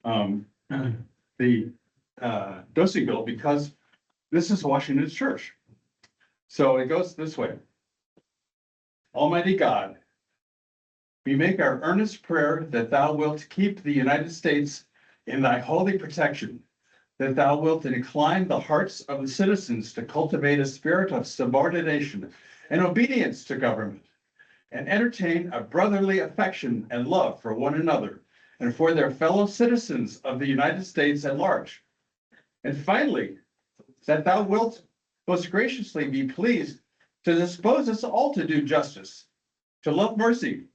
the Docent Guild because this is Washington's church. So it goes this way. Almighty God, we make our earnest prayer that thou wilt keep the United States in thy holy protection, that thou wilt incline the hearts of the citizens to cultivate a spirit of subordination and obedience to government, and entertain a brotherly affection and love for one another and for their fellow citizens of the United States at large. And finally, that thou wilt most graciously be pleased to dispose us all to do justice, to love mercy,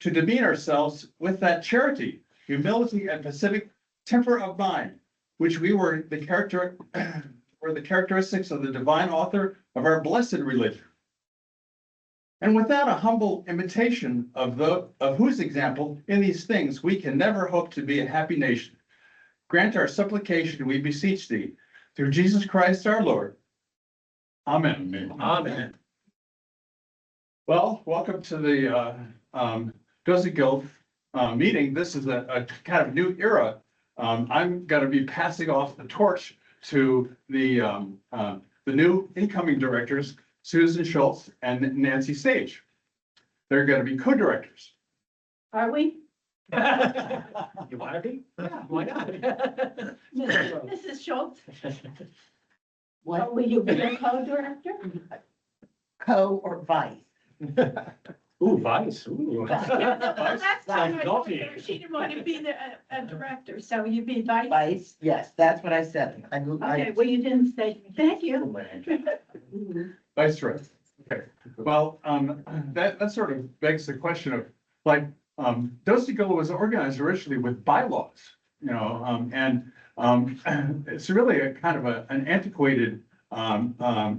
to demean ourselves with that charity, humility, and pacific temper of mind, which were the characteristics of the divine author of our blessed religion. And without a humble imitation of whose example in these things we can never hope to be a happy nation, grant our supplication, we beseech thee, through Jesus Christ our Lord. Amen. Amen. Well, welcome to the Docent Guild meeting. This is a kind of new era. I'm going to be passing off the torch to the new incoming directors, Susan Schultz and Nancy Sage. They're going to be co-directors. Are we? You want to be? Yeah. Why not? Mrs. Schultz? What will you be a co-director? Co or vice? Ooh, vice. Ooh. Last time I told Naughty. her she didn't want to be a director, so you'd be vice. Vice, yes, that's what I said. Okay, well, you didn't say, thank you. Vice Chair. Okay. Well, that sort of begs the question of like, Docent Guild was organized originally with bylaws, and it's really a kind of an antiquated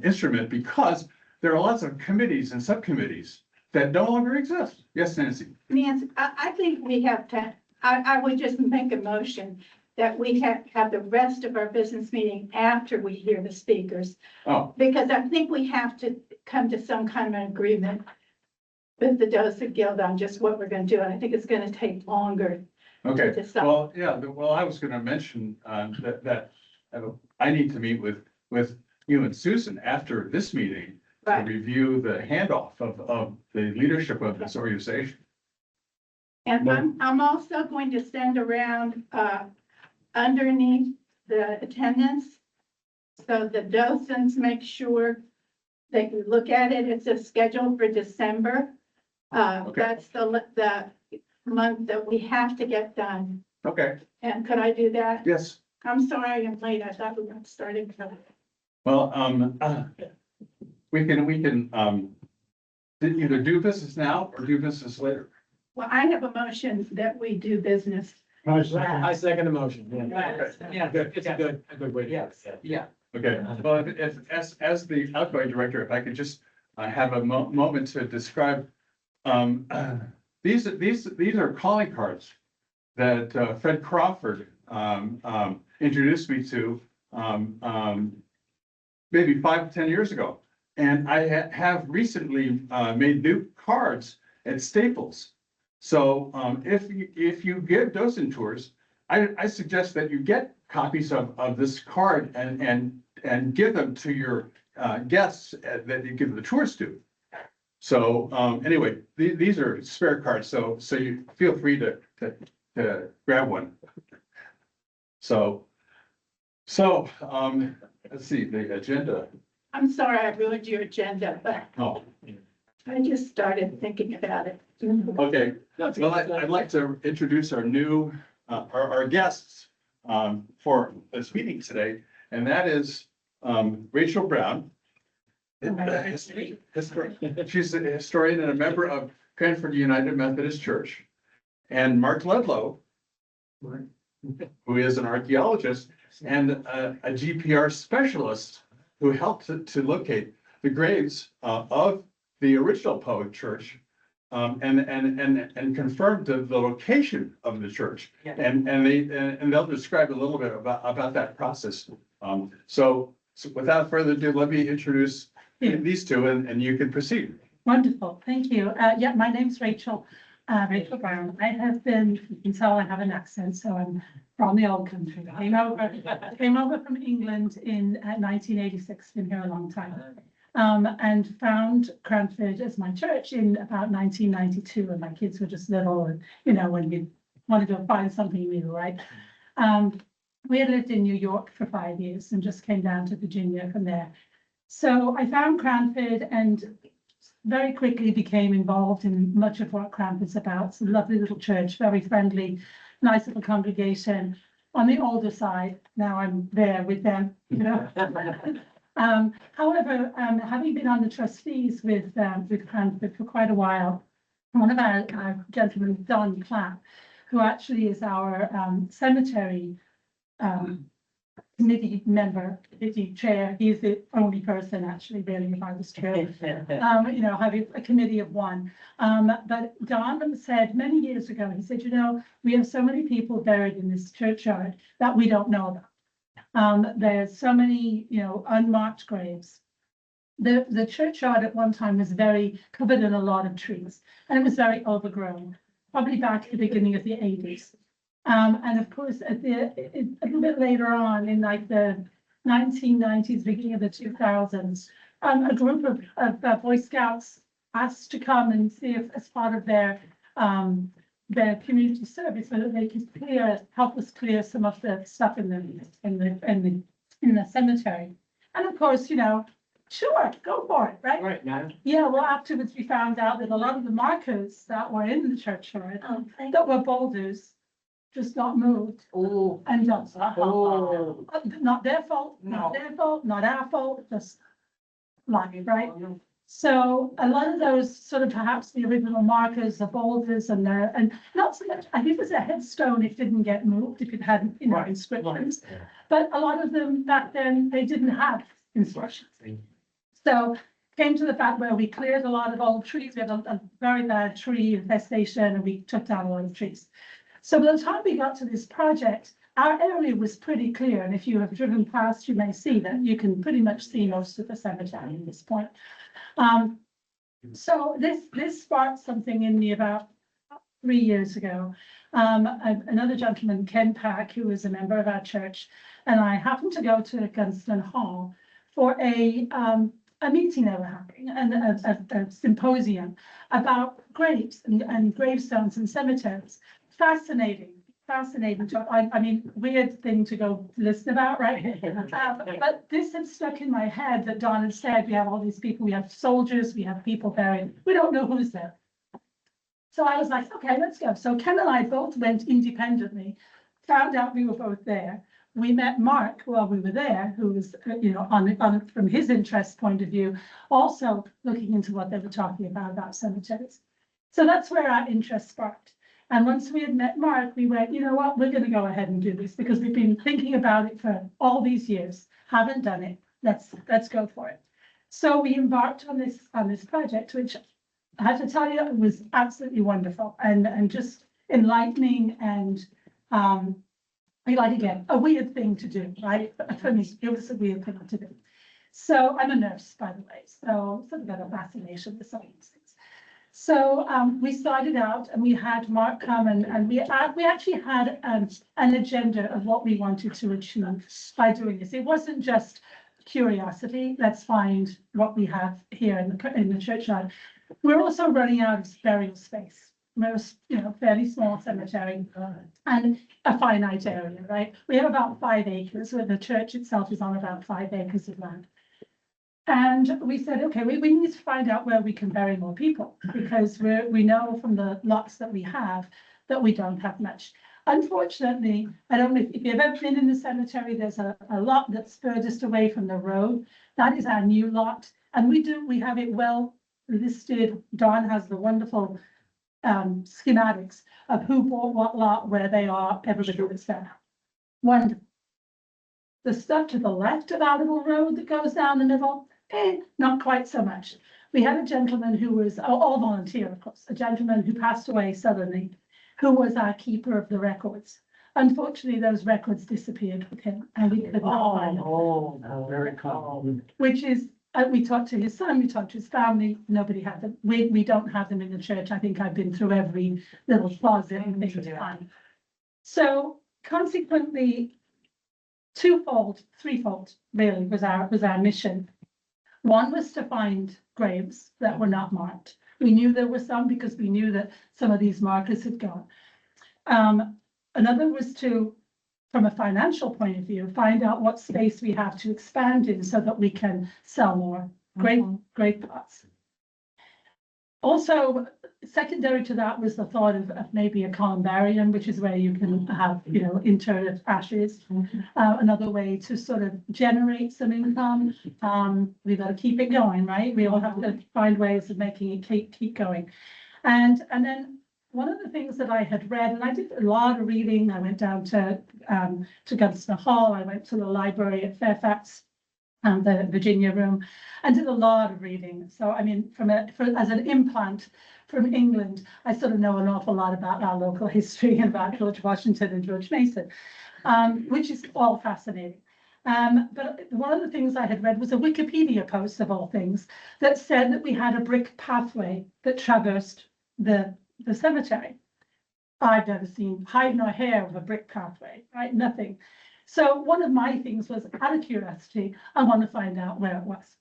instrument because there are lots of committees and subcommittees that no longer exist. Yes, Nancy. Nancy, I think we have to, I would just make a motion that we have the rest of our business meeting after we hear the speakers. Oh, Because I think we have to come to some kind of an agreement with the Docent Guild on just what we're going to do. And I think it's going to take longer. okay. To decide. Well, yeah, well, I was going to mention that I need to meet with you and Susan after this meeting to Right. review the handoff of the leadership of this organization. And Well- I'm also going to send around, underneath the attendance. So the docents make sure they can look at it. It's a schedule for December. Okay. That's the month that we have to get done. Okay, And could I do that? yes. I'm sorry I'm late. I thought we were starting. Well, we can either do business now or do business later. Well, I have a motion that we do business. I second the motion. Right. Yeah. Good. It's a good way to. Yes, yeah. Okay, well, as the outgoing director, if I could just have a moment to describe, these are calling cards that Fred Crawford introduced me to maybe 5 to 10 years ago. And I have recently made new cards at Staples. So if you give docent tours, I suggest that you get copies of this card and give them to your guests that you give the tours to. So anyway, these are spare cards, so you feel free to grab one. So let's see the agenda. I'm sorry I ruined your agenda, but Oh, I just started thinking about it. okay. Well, I'd like to introduce our new our guests for this meeting today, and that is Rachel Brown. She's a historian and a member of Cranford United Methodist Church. And Mark Ludlow, who is an archaeologist and a GPR specialist who helped to locate the graves of the original Pohick church and confirmed the location of the church. Yeah. And they'll describe a little bit about that process. So without further ado, let me introduce these two and you can proceed. Wonderful, thank you. Yeah, my name's Rachel. Rachel Brown. I have been, you can tell I have an accent, so I'm from the old country. Came over from England in 1986, been here a long time. And found Cranford as my church in about 1992, when my kids were just little, and, you know, when we wanted to find something new, right? We had lived in New York for 5 years and just came down to Virginia from there. So I found Cranford and very quickly became involved in much of what Cranford's about. It's a lovely little church, very friendly, nice little congregation. On the older side, now I'm there with them, you know. However, having been on the trustees with Cranford for quite a while, one of our gentlemen, Don Clapp, who actually is our cemetery committee member, committee chair, he's the only person actually really, if I was true, you know, having a committee of one. But Don said many years ago, he said, you know, we have so many people buried in this churchyard that we don't know about. There's so many, you know, unmarked graves. The churchyard at one time was very covered in a lot of trees, and it was very overgrown, probably back at the beginning of the 80s. And of course, a little bit later on, in like the 1990s, beginning of the 2000s, a group of Boy Scouts asked to come and see if, as part of their community service, whether they could help us clear some of the stuff in the cemetery. And of course, you know, sure, go for it, right? Right now. Yeah, well, afterwards we found out that a lot of the markers that were in the churchyard that were boulders just got moved Oh, and just, Oh. not their fault, not their fault, not our fault, just lying, right? So a lot of those sort of perhaps the original markers, the boulders and not so much, I think it was a headstone, it didn't get moved if it hadn't, you know, Right. inscriptions. But a lot of them back then, they didn't have inscriptions. So came to the fact where we cleared a lot of old trees. We had a very bad tree infestation and we took down a lot of trees. So by the time we got to this project, our area was pretty clear. And if you have driven past, you may see that you can pretty much see most of the cemetery at this point. So this sparked something in me about 3 years ago. Another gentleman, Ken Pack, who was a member of our church, and I happened to go to Gunston Hall for a meeting they were having, and a symposium about graves and gravestones and cemeteries. Fascinating. I mean, weird thing to go listen about, right? But this had stuck in my head that Don had said, we have all these people, we have soldiers, we have people buried, we don't know who's there. So I was like, okay, let's go. So Ken and I both went independently, found out we were both there. We met Mark while we were there, who was, you know, on from his interest point of view, also looking into what they were talking about cemeteries. So that's where our interest sparked. And once we had met Mark, we went, you know what, we're going to go ahead and do this because we've been thinking about it for all these years, haven't done it. Let's go for it. So we embarked on this project, which I have to tell you, it was absolutely wonderful and just enlightening and like, again, a weird thing to do, right? For me, it was a weird thing to do. So I'm a nurse, by the way, so sort of got a fascination with some of these things. So we started out and we had Mark come and we actually had an agenda of what we wanted to achieve by doing this. It wasn't just curiosity, let's find what we have here in the churchyard. We're also running out of burial space. We're, you know, fairly small cemetery and a finite area, right? We have about 5 acres, where the church itself is on about 5 acres of land. And we said, okay, we need to find out where we can bury more people because we know from the lots that we have that we don't have much. Unfortunately, I don't know if you've ever been in the cemetery, there's a lot that's furthest away from the road. That is our new lot. And we have it well listed. Dawn has the wonderful schematics of who bought what lot, where they are, everybody that's there. Wonderful. The stuff to the left of our little road that goes down the middle, not quite so much. We had a gentleman who was all volunteer, of course, a gentleman who passed away suddenly, who was our keeper of the records. Unfortunately, those records disappeared with him and we could not find them. Oh, very common. Which is we talked to his son, we talked to his family, nobody had them. We don't have them in the church. I think I've been through every little closet and thing to find. So consequently, threefold really was our mission. One was to find graves that were not marked. We knew there were some because we knew that some of these markers had gone. Another was to, from a financial point of view, find out what space we have to expand in so that we can sell more grave plots. Also, secondary to that was the thought of maybe a columbarium, which is where you can have, interred ashes. Another way to sort of generate some income. We've got to keep it going, right? We all have to find ways of making it keep going. And then one of the things that I had read, and I did a lot of reading. I went down to Gunston Hall. I went to the library at Fairfax, the Virginia room, and did a lot of reading. So, I mean, as an implant from England, I sort of know an awful lot about our local history and about George Washington and George Mason, which is all fascinating. But one of the things I had read was a Wikipedia post, of all things, that said that we had a brick pathway that traversed the cemetery. I've never seen hide nor hair of a brick pathway, right? Nothing. So one of my things was, out of curiosity, I want to find out where it was.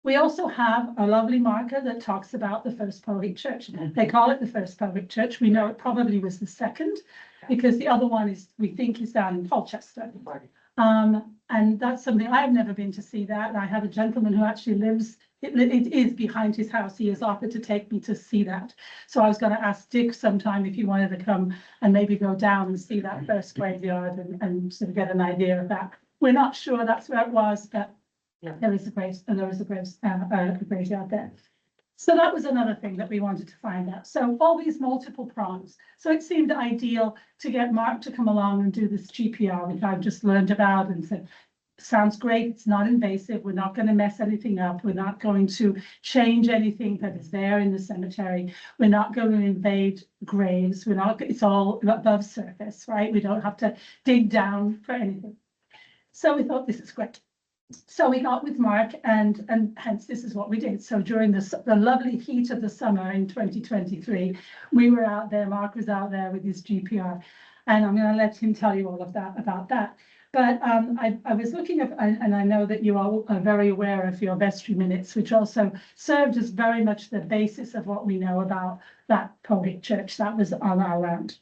We also have a lovely marker that talks about the first Pohick church. They call it the first Pohick church. We know it probably was the second, because the other one we think is down in Colchester. And that's something I've never been to see that. And I have a gentleman who actually lives, it is behind his house. He has offered to take me to see that. So I was going to ask Dick sometime if he wanted to come and maybe go down and see that first graveyard and sort of get an idea of that. We're not sure that's where it was, but there is a graveyard there. So that was another thing that we wanted to find out. So all these multiple prongs. So it seemed ideal to get Mark to come along and do this GPR, which I've just learned about, and said, sounds great. It's not invasive. We're not going to mess anything up. We're not going to change anything that is there in the cemetery. We're not going to invade graves. It's all above surface, right? We don't have to dig down for anything. So we thought, this is great. So we got with Mark, and hence this is what we did. So during the lovely heat of the summer in 2023, we were out there. Mark was out there with his GPR, and I'm going to let him tell you all of that about that. But I was looking at, and I know that you all are very aware of your vestry minutes, which also served as very much the basis of what we know about that Pohick church that was on our land.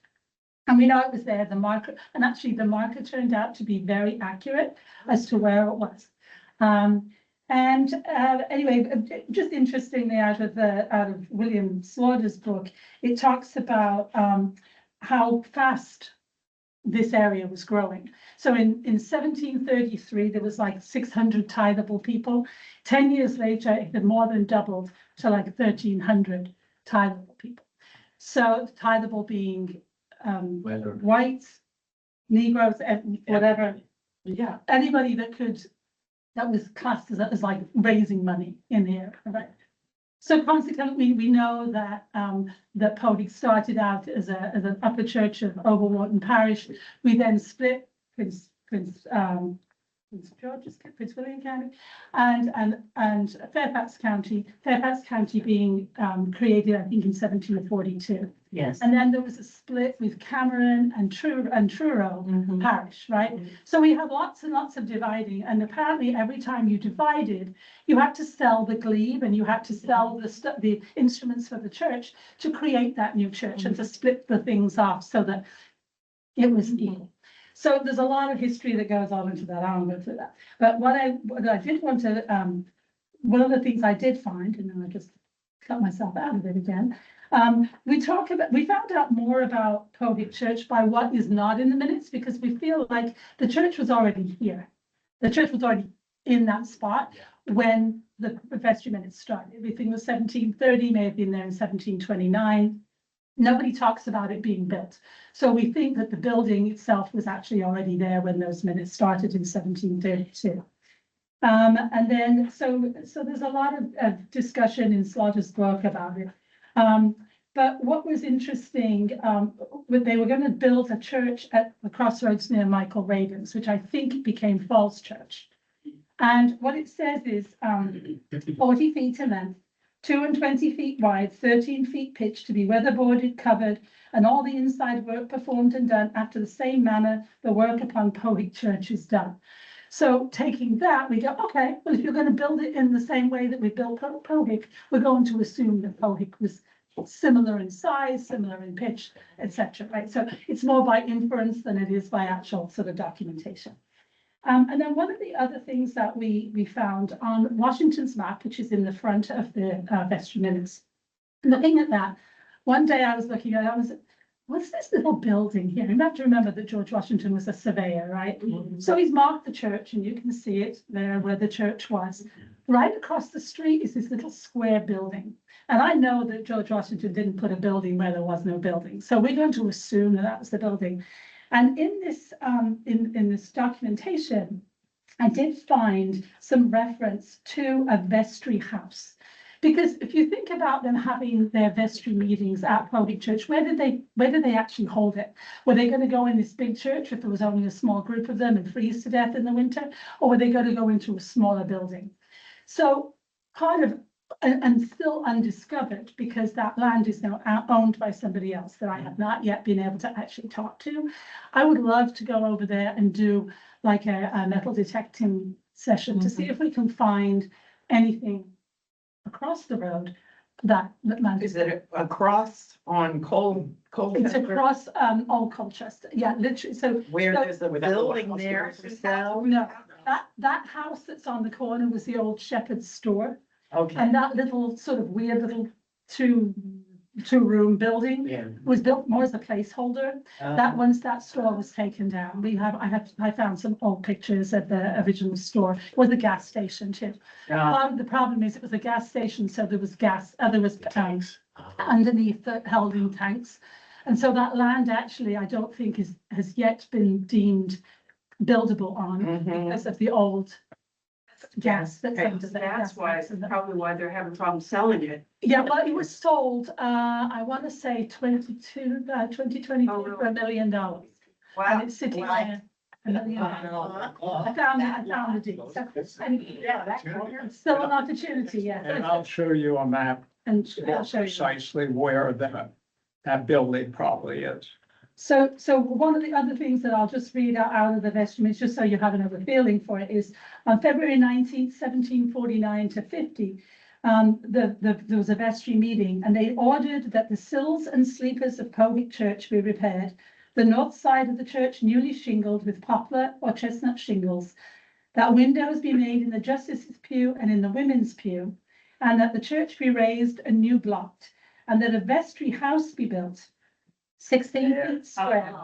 And we know it was there, the marker, and actually the marker turned out to be very accurate as to where it was. Anyway, just interestingly, out of William Slaughter's book, it talks about how fast this area was growing. So in 1733, there was like 600 tithable people. 10 years later, it had more than doubled to like 1,300 tithable people. So tithable being whites, Negroes, and whatever. Yeah, anybody that was classed as like raising money in the area, right? So consequently, we know that that Pohick started out as an upper church of Overwharton Parish. We then split Prince William County and Fairfax County. Fairfax County being created, I think, in 1742. Yes. And then there was a split with Cameron and Truro Parish, right? So we have lots and lots of dividing, and apparently every time you divided, you had to sell the glebe and you had to sell the instruments for the church to create that new church and to split the things off so that it was equal. So there's a lot of history that goes on into that. I won't go through that. But what I did want to, one of the things I did find, and then I just cut myself out of it again. We found out more about Pohick Church by what is not in the minutes, because we feel like the church was already here. The church was already in that spot when the vestry minutes started. Everything was 1730, may have been there in 1729. Nobody talks about it being built. So we think that the building itself was actually already there when those minutes started in 1732. And then, so there's a lot of discussion in Slaughter's book about it. But what was interesting, they were going to build a church at the crossroads near Michael Reagan's, which I think became Falls Church. And what it says is, 40 feet in length, 220 feet wide, 13 feet pitch, to be weatherboarded, covered, and all the inside work performed and done after the same manner the work upon Pohick Church is done. So taking that, we go, okay, well, if you're going to build it in the same way that we built Pohick, we're going to assume that Pohick was similar in size, similar in pitch, etc. Right? So it's more by inference than it is by actual sort of documentation. And then one of the other things that we found on Washington's map, which is in the front of the vestry minutes, looking at that, one day I was looking at it, what's this little building here? You have to remember that George Washington was a surveyor, right? So he's marked the church, and you can see it there where the church was. Right across the street is this little square building. And I know that George Washington didn't put a building where there was no building. So we're going to assume that that was the building. And in this documentation, I did find some reference to a vestry house. Because if you think about them having their vestry meetings at Pohick Church, where did they actually hold it? Were they going to go in this big church if there was only a small group of them and freeze to death in the winter? Or were they going to go into a smaller building? So part of, and still undiscovered, because that land is now owned by somebody else that I have not yet been able to actually talk to. I would love to go over there and do like a metal detecting session to see if we can find anything across the road that land. Is it across on It's across Old Colchester. Yeah, literally. So where so- there's a building there for sale? no, that house that's on the corner was the old Shepherd's store. Okay. And that little sort of weird little two-room building Yeah. was built more as a placeholder. That once that store was taken down, I found some old pictures of the original store. It was a gas station too. Part of the problem is it was a gas station, so there was gas, there was tanks underneath that held in tanks. And so that land actually, I don't think has yet been deemed buildable on because of the old gas that's under there. That's why, probably why they're having problems selling it. Yeah, well, it was sold, I want to say 2022 for $1 million. And Wow. it's sitting Wow. there. $1 million. I found the deed. So, and it's still an opportunity, And yeah. I'll show you a map And more I'll show you. precisely where that building probably is. So one of the other things that I'll just read out of the vestments, just so you have another feeling for it, is on February 19th, 1749 to 50, there was a vestry meeting, and they ordered that the sills and sleepers of Pohick Church be repaired, the north side of the church newly shingled with poplar or chestnut shingles, that windows be made in the justices' pew and in the women's pew, and that the church be raised and new blocked, and that a vestry house be built, 16 feet square,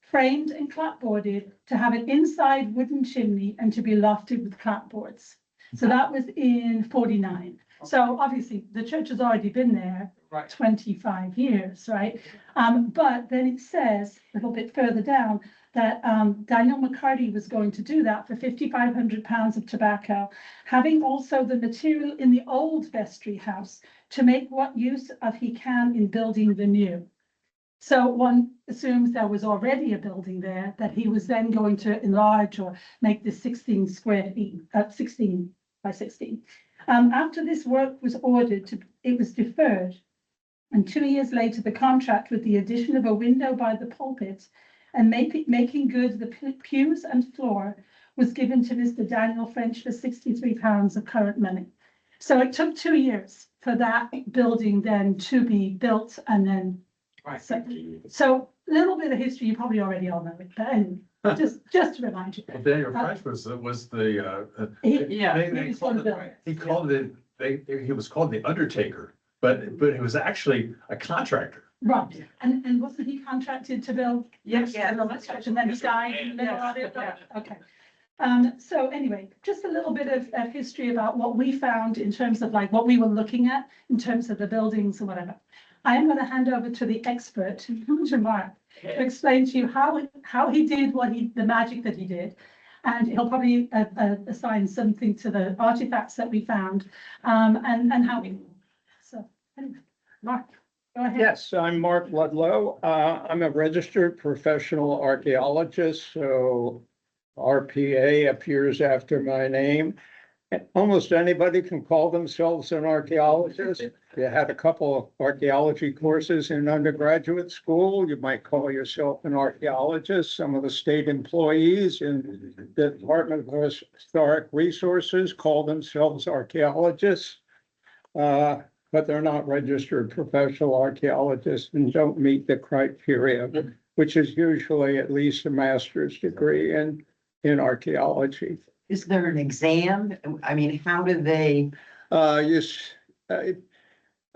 framed and clapboarded, to have an inside wooden chimney and to be lofted with clapboards. So that was in 49. So obviously the church has already been there Right. 25 years, right? But then it says a little bit further down that Daniel McCarty was going to do that for 5,500 pounds of tobacco, having also the material in the old vestry house to make what use of he can in building the new. So one assumes there was already a building there that he was then going to enlarge or make this 16 square feet, 16 by 16. After this work was ordered, it was deferred. And 2 years later, the contract with the addition of a window by the pulpit and making good the pews and floor was given to Mr. Daniel French for 63 pounds of current money. So it took 2 years for that building then to be built and then so a little bit of history, you probably already all know it, but anyway, just to remind you. Well, Daniel French was the, Yeah. he was called the Undertaker, but he was actually a contractor. Right, and wasn't he contracted to build? Yes. And then he died in the middle of it, okay. So anyway, just a little bit of history about what we found in terms of like what we were looking at in terms of the buildings or whatever. I am going to hand over to the expert, to Mark, to explain to you how he did the magic that he did. And he'll probably assign something to the artifacts that we found, and how we. So, anyway, Mark, go ahead. Yes, I'm Mark Ludlow. I'm a registered professional archaeologist, so RPA appears after my name. Almost anybody can call themselves an archaeologist. If you had a couple of archaeology courses in undergraduate school, you might call yourself an archaeologist. Some of the state employees in the Department of Historic Resources call themselves archaeologists. But they're not registered professional archaeologists and don't meet the criteria, which is usually at least a master's degree in archaeology. Is there an exam? I mean, how do they?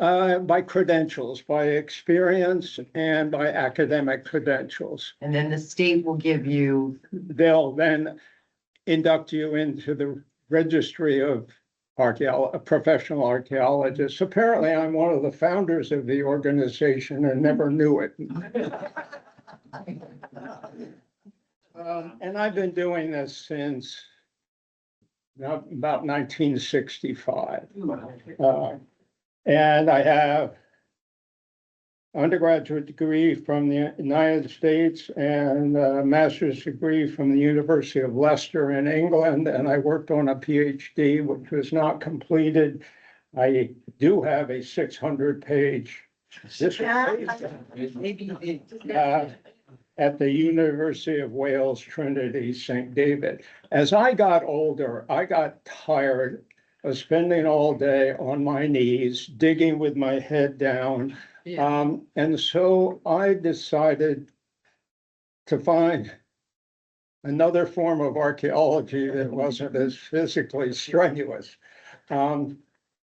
By credentials, by experience and by academic credentials. And then the state will give you, They'll then induct you into the registry of professional archaeologists. Apparently, I'm one of the founders of the organization and never knew it. And I've been doing this since about 1965. And I have undergraduate degree from the United States and a master's degree from the University of Leicester in England. And I worked on a PhD, which was not completed. I do have a 600-page at the University of Wales, Trinity, St. David. As I got older, I got tired of spending all day on my knees, digging with my head down. And so I decided to find another form of archaeology that wasn't as physically strenuous. And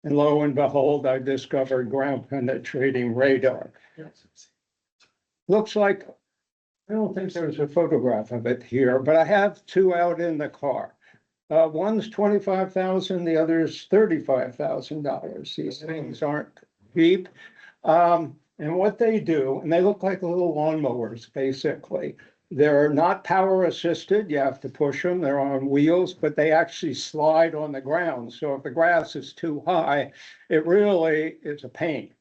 lo and behold, I discovered ground penetrating radar. Looks like, I don't think there's a photograph of it here, but I have two out in the car. One's $25,000, the other's $35,000. These things aren't cheap. And what they do, and they look like little lawnmowers, basically. They're not power assisted. You have to push them. They're on wheels, but they actually slide on the ground. So if the grass is too high, it really is a pain.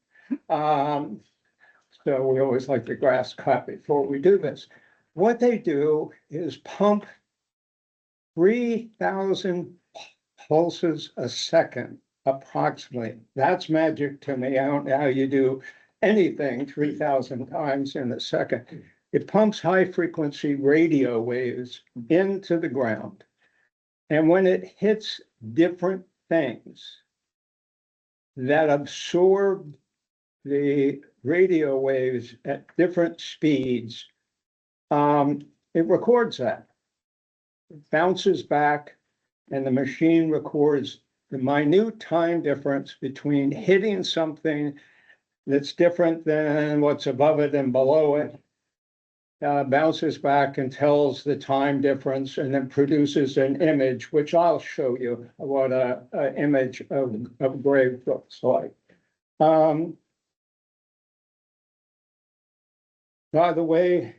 So we always like the grass cut before we do this. What they do is pump 3,000 pulses a second, approximately. That's magic to me. I don't know how you do anything 3,000 times in a second. It pumps high frequency radio waves into the ground. And when it hits different things that absorb the radio waves at different speeds, it records that. It bounces back and the machine records the minute time difference between hitting something that's different than what's above it and below it, bounces back and tells the time difference and then produces an image, which I'll show you what an image of grave looks like. By the way,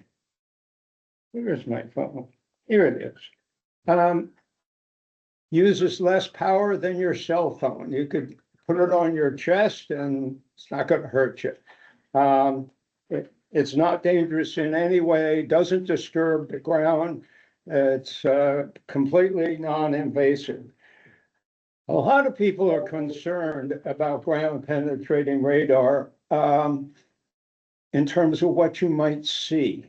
here's my phone. Here it is. Uses less power than your cell phone. You could put it on your chest and it's not going to hurt you. It's not dangerous in any way, doesn't disturb the ground. It's completely non-invasive. A lot of people are concerned about ground penetrating radar in terms of what you might see.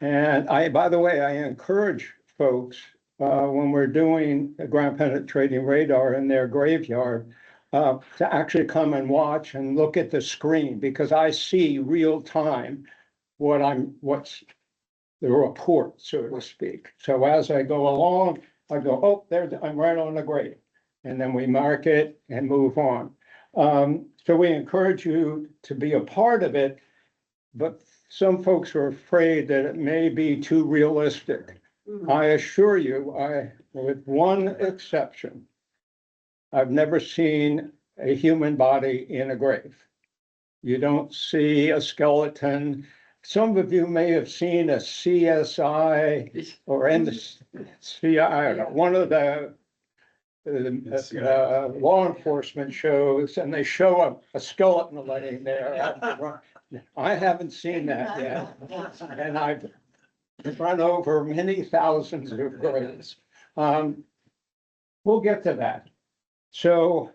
And by the way, I encourage folks when we're doing a ground penetrating radar in their graveyard to actually come and watch and look at the screen, because I see real time what's the report, so to speak. So as I go along, I go, oh, I'm right on the grave. And then we mark it and move on. So we encourage you to be a part of it, but some folks are afraid that it may be too realistic. I assure you, with one exception, I've never seen a human body in a grave. You don't see a skeleton. Some of you may have seen a CSI or NCI, I don't know, one of the law enforcement shows, and they show a skeleton laying there. I haven't seen that yet. And run over many thousands of graves. We'll get to that. So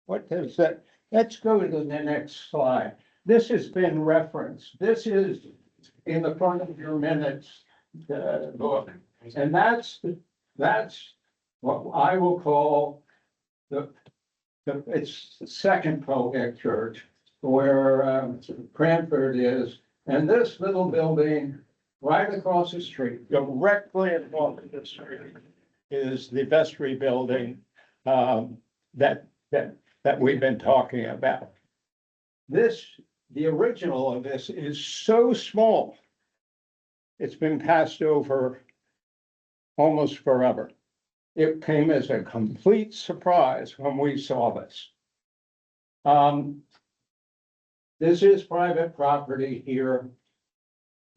what does that, let's go to the next slide. This has been referenced. This is in the front of your minutes, book. And that's what I will call it's the second Pohick church where Cranford is. And this little building right across the street, directly across the street, is the vestry building that we've been talking about. The original of this is so small. It's been passed over almost forever. It came as a complete surprise when we saw this. This is private property here.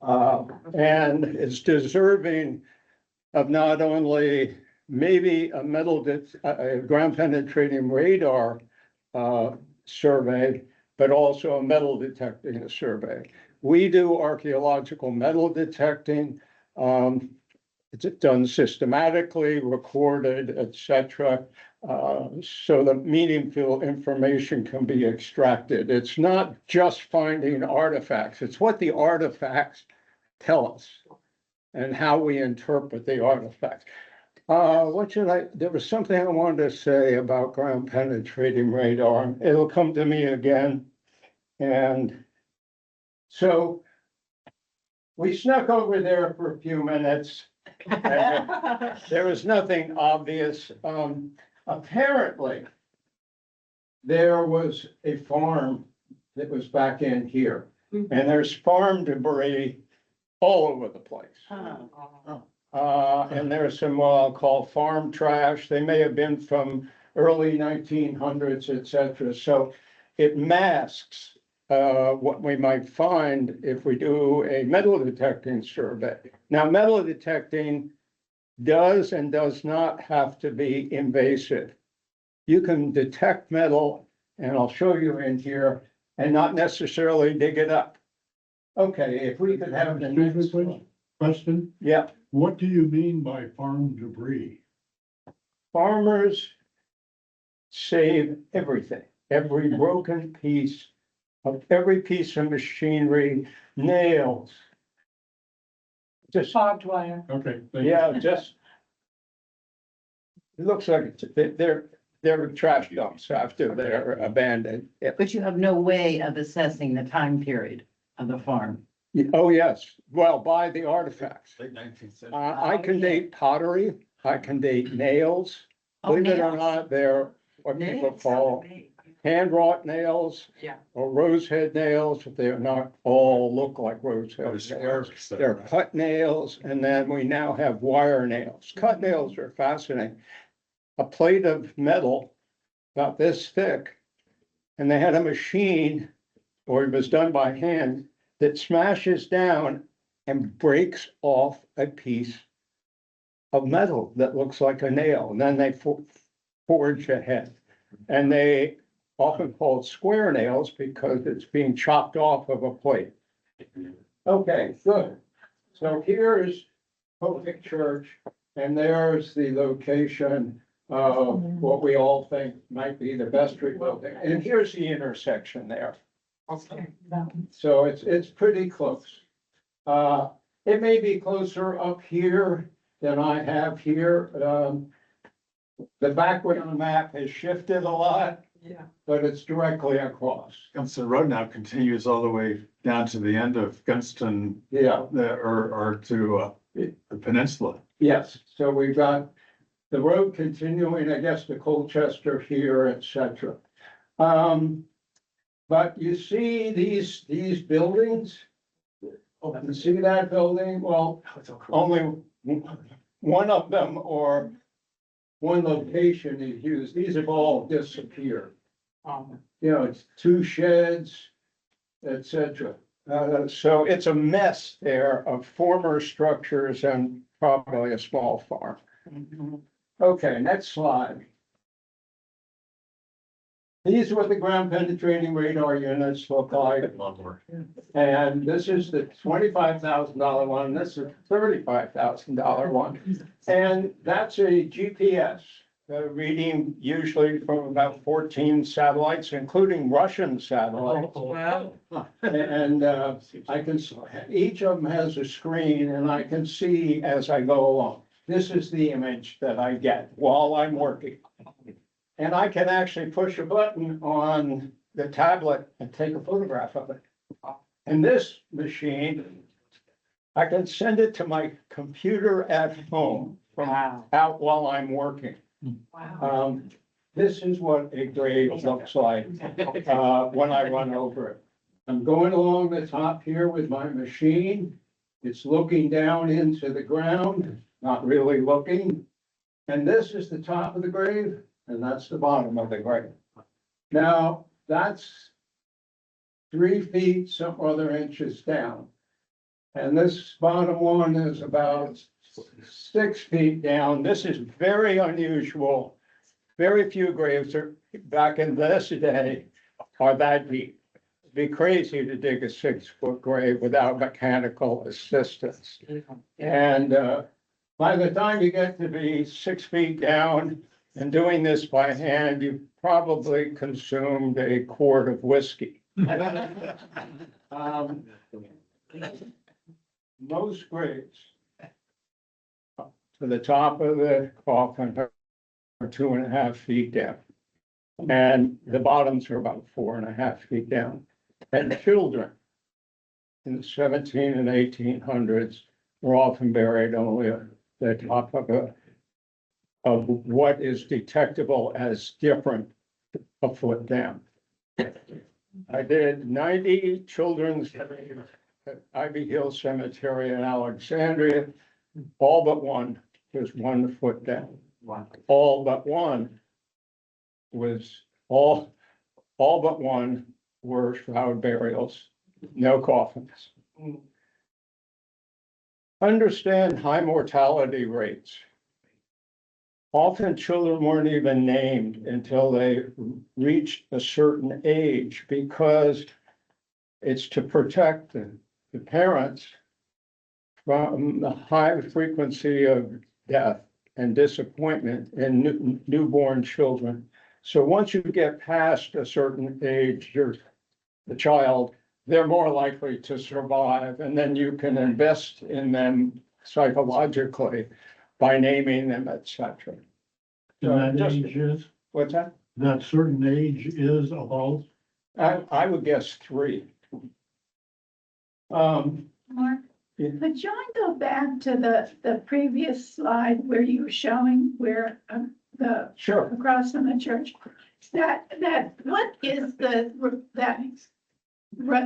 And it's deserving of not only maybe a ground penetrating radar survey, but also a metal detecting survey. We do archaeological metal detecting. It's done systematically, recorded, etc., so that meaningful information can be extracted. It's not just finding artifacts, it's what the artifacts tell us and how we interpret the artifacts. There was something I wanted to say about ground penetrating radar. It'll come to me again. And so we snuck over there for a few minutes. There was nothing obvious. Apparently, there was a farm that was back in here, and there's farm debris all over the place. And there's some what I'll call farm trash. They may have been from early 1900s, etc. So it masks what we might find if we do a metal detecting survey. Now, metal detecting does and does not have to be invasive. You can detect metal, and I'll show you in here, and not necessarily dig it up. Okay, if we could have the Excuse me, next please. one. Question, Yeah, what do you mean by farm debris? farmers save everything, every broken piece of every piece of machinery, nails. Just, Barbed wire. Okay, thank you. yeah, just. It looks like they're trash dumps after they're abandoned. But you have no way of assessing the time period of the farm. Oh, yes, well, by the artifacts. Late 19th century. I can date pottery, I can date nails. Oh, Believe it or nails. not, they're what people Nails. call hand wrought nails. Yeah. Or rose head nails, but they're not all look like rose head nails. They're cut nails, and then we now have wire nails. Cut nails are fascinating. A plate of metal about this thick, and they had a machine, or it was done by hand, that smashes down and breaks off a piece of metal that looks like a nail, and then they forge ahead. And they often called square nails because it's being chopped off of a plate. Okay, good. So here's Pohick Church, and there's the location of what we all think might be the vestry building. And here's the intersection there. Okay. So it's pretty close. It may be closer up here than I have here. The background on the map has shifted a lot, Yeah. but it's directly across. Gunston Road now continues all the way down to the end of Gunston, Yeah, or to the peninsula. yes. So we've got the road continuing, I guess, to Colchester here, etc. But you see these buildings? Oh, you see that building? Well, only one of them or one location is used. These have all disappeared. You know, it's two sheds, etc. So it's a mess there of former structures and probably a small farm. Okay, next slide. These are what the ground penetrating radar units look like. And this is the $25,000 one, this is $35,000 one. And that's a GPS, reading usually from about 14 satellites, including Russian satellites. Wow. And I can, each of them has a screen and I can see as I go along. This is the image that I get while I'm working. And I can actually push a button on the tablet and take a photograph of it. And this machine, I can send it to my computer at home from out while I'm working. Wow. This is what a grave looks like when I run over it. I'm going along the top here with my machine. It's looking down into the ground, not really looking. And this is the top of the grave, and that's the bottom of the grave. Now, that's 3 feet, some other inches down. And this bottom one is about 6 feet down. This is very unusual. Very few graves are, back in this day, are that deep. It'd be crazy to dig a 6-foot grave without mechanical assistance. And by the time you get to be 6 feet down and doing this by hand, you've probably consumed a quart of whiskey. Most graves to the top of the coffin are 2.5 feet down. And the bottoms are about 4.5 feet down. And children in the 17 and 1800s were often buried only at the top of what is detectable as different a foot down. I did 90 children's graves at Ivy Hill Cemetery in Alexandria. All but one was 1 foot down. All but one was all but one were shroud burials, no coffins. Understand high mortality rates. Often children weren't even named until they reached a certain age because it's to protect the parents from the high frequency of death and disappointment in newborn children. So once you get past a certain age, the child, they're more likely to survive, and then you can invest in them psychologically by naming them, etc. And that age is, What's that? that certain age is about, I would guess 3. Mark, Yeah. could John go back to the previous slide where you were showing where the Sure. across from the church? What is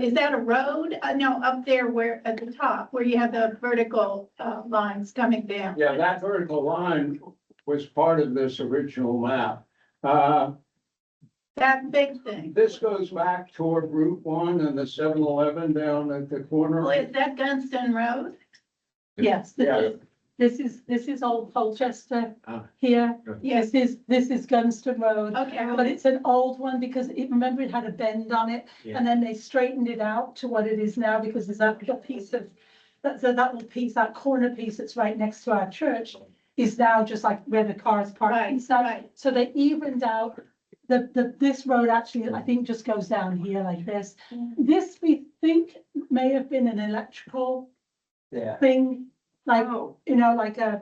is that a road? No, up there where, at the top, where you have the vertical lines coming down. Yeah, that vertical line was part of this original map. That big thing. This goes back toward Route 1 and the 7-Eleven down at the corner. Well, is that Gunston Road? Yes, Yeah. this is Old Colchester Ah. here. Yes, This is Gunston Road. okay. But it's an old one because remember it had a bend on it and then they straightened it out to what it is now because there's that little piece of, that little piece, that corner piece that's right next to our church is now just like where the cars park and stuff. Right. So they evened out this road actually, I think just goes down here like this. This we think may have been an electrical Yeah. thing, like, Oh, like I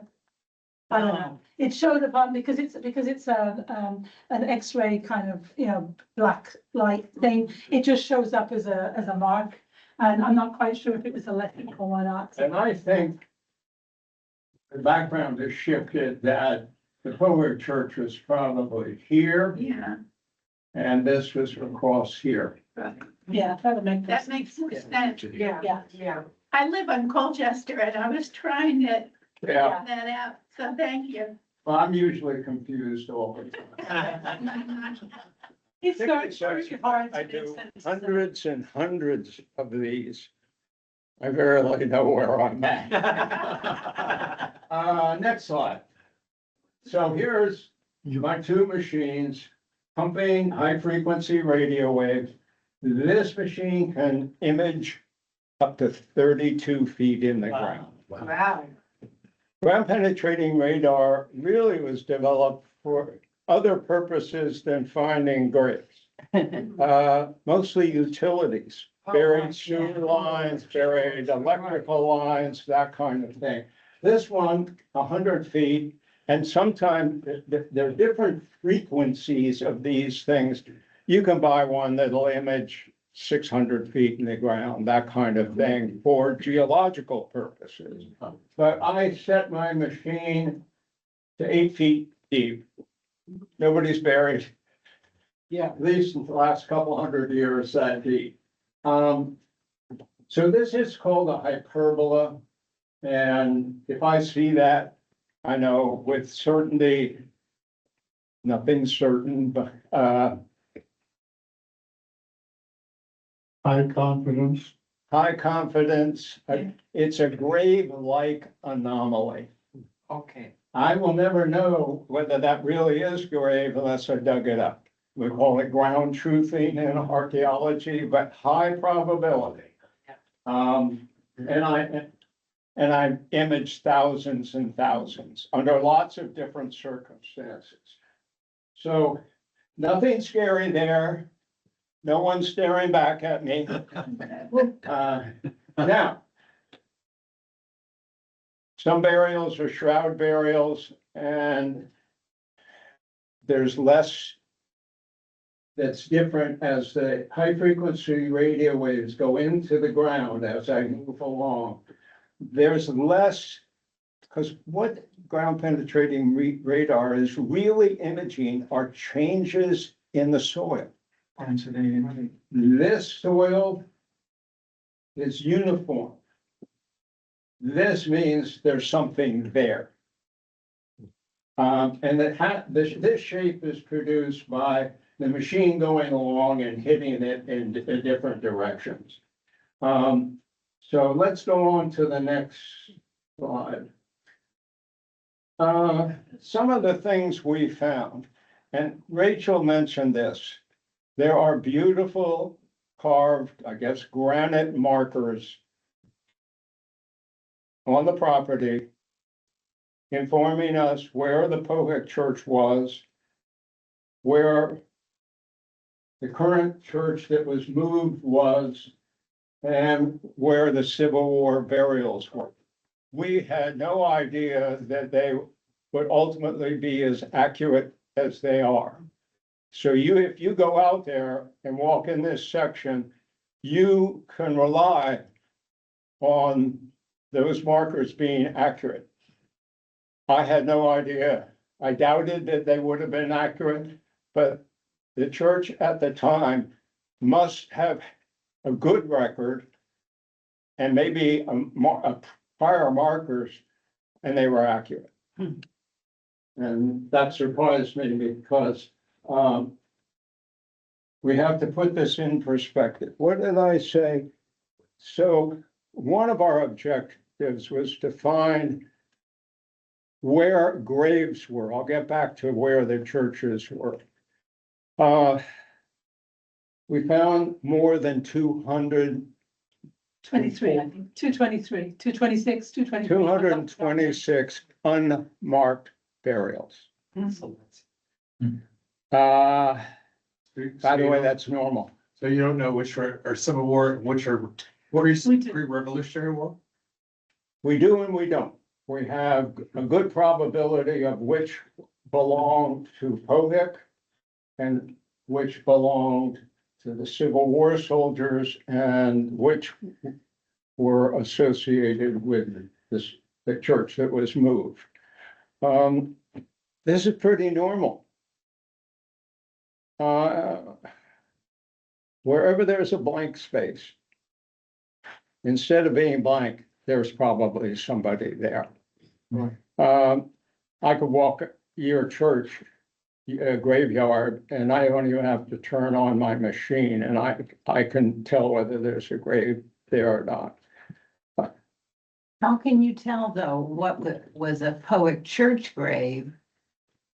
don't know. It showed up on, because it's an X-ray kind of, black light thing. It just shows up as a mark. And I'm not quite sure if it was electrical or not. And I think the background has shifted that the Pohick Church was probably here Yeah, and this was across here. Yeah, that would make that sense. makes more sense. yeah, Yeah. yeah. I live on Colchester and I was trying to Yeah, figure that out, so thank you. well, I'm usually confused all the time. It's very hard I to do make sense. hundreds and hundreds of these. I barely know where I'm at. Next slide. So here's my 2 machines. pumping high-frequency radio waves. This machine can image up to 32 feet in the ground. Wow. Ground penetrating radar really was developed for other purposes than finding graves. Mostly utilities, buried sewer lines, buried electrical lines, that kind of thing. This one, 100 feet, and sometimes there are different frequencies of these things. You can buy one that'll image 600 feet in the ground, that kind of thing, for geological purposes. But I set my machine to 8 feet deep. Nobody's buried. Yeah, at least in the last couple hundred years that deep. So this is called a hyperbola. And if I see that, I know with certainty, nothing's certain, but, High confidence. high confidence, it's a grave-like anomaly. Okay. I will never know whether that really is grave unless I dug it up. We call it ground truthing in archaeology, but high probability. And I imaged thousands and thousands under lots of different circumstances. So nothing scary there. No one's staring back at me. Now, some burials are shroud burials, and there's less that's different as the high frequency radio waves go into the ground as I move along. There's less, because what ground penetrating radar is really imaging are changes in the soil. This soil is uniform. This means there's something there. And this shape is produced by the machine going along and hitting it in different directions. So let's go on to the next slide. Some of the things we found, and Rachel mentioned this, there are beautiful carved, I guess, granite markers on the property informing us where the Pohick church was, where the current church that was moved was, and where the Civil War burials were. We had no idea that they would ultimately be as accurate as they are. So if you go out there and walk in this section, you can rely on those markers being accurate. I had no idea. I doubted that they would have been accurate, but the church at the time must have a good record and maybe a prior markers, and they were accurate. And that surprised me because we have to put this in perspective. What did I say? So one of our objectives was to find where graves were. I'll get back to where the churches were. We found more than 200. 23, I think, 223, 226, 225. 226 unmarked burials. By the way, that's normal. So you don't know which are Civil War, which are, what are We do. pre-Revolutionary War? We do and we don't. We have a good probability of which belonged to Pohick and which belonged to the Civil War soldiers and which were associated with the church that was moved. This is pretty normal. Wherever there's a blank space, instead of being blank, there's probably somebody there. I could walk your church graveyard and I don't even have to turn on my machine and I can tell whether there's a grave there or not. How can you tell though, what was a Pohick church grave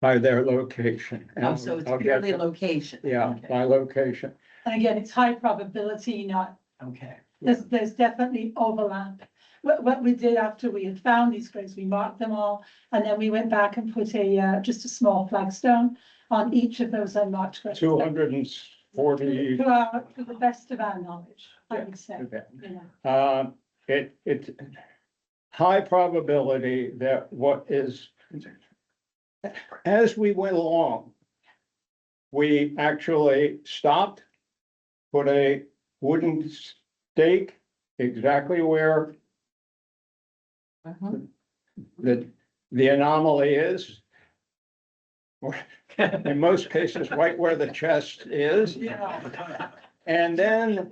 by their location. And Oh, so it's I'll get purely to- location. Yeah, Okay. by location. And again, it's high probability, not, Okay. there's definitely overlap. What we did after we had found these graves, we marked them all, and then we went back and put just a small flagstone on each of those unmarked graves. 240. To the best of our knowledge, I would say, you know. It's high probability that what is, as we went along, we actually stopped, put a wooden stake exactly where Mhm. the anomaly is. In most cases, right where the chest is. Yeah. And then,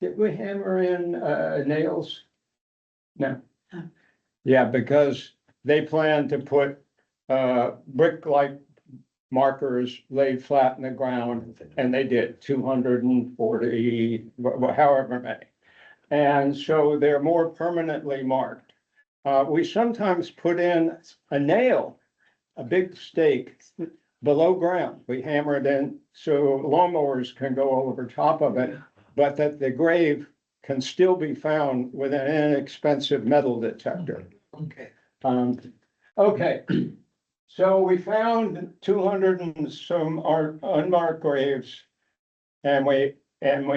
did we hammer in nails? No. Yeah, because they plan to put brick-like markers laid flat in the ground, and they did 240, however many. And so they're more permanently marked. We sometimes put in a nail, a big stake below ground. We hammer it in so lawnmowers can go over top of it, but that the grave can still be found with an inexpensive metal detector. Okay. Okay, so we found 200 and some unmarked graves, and we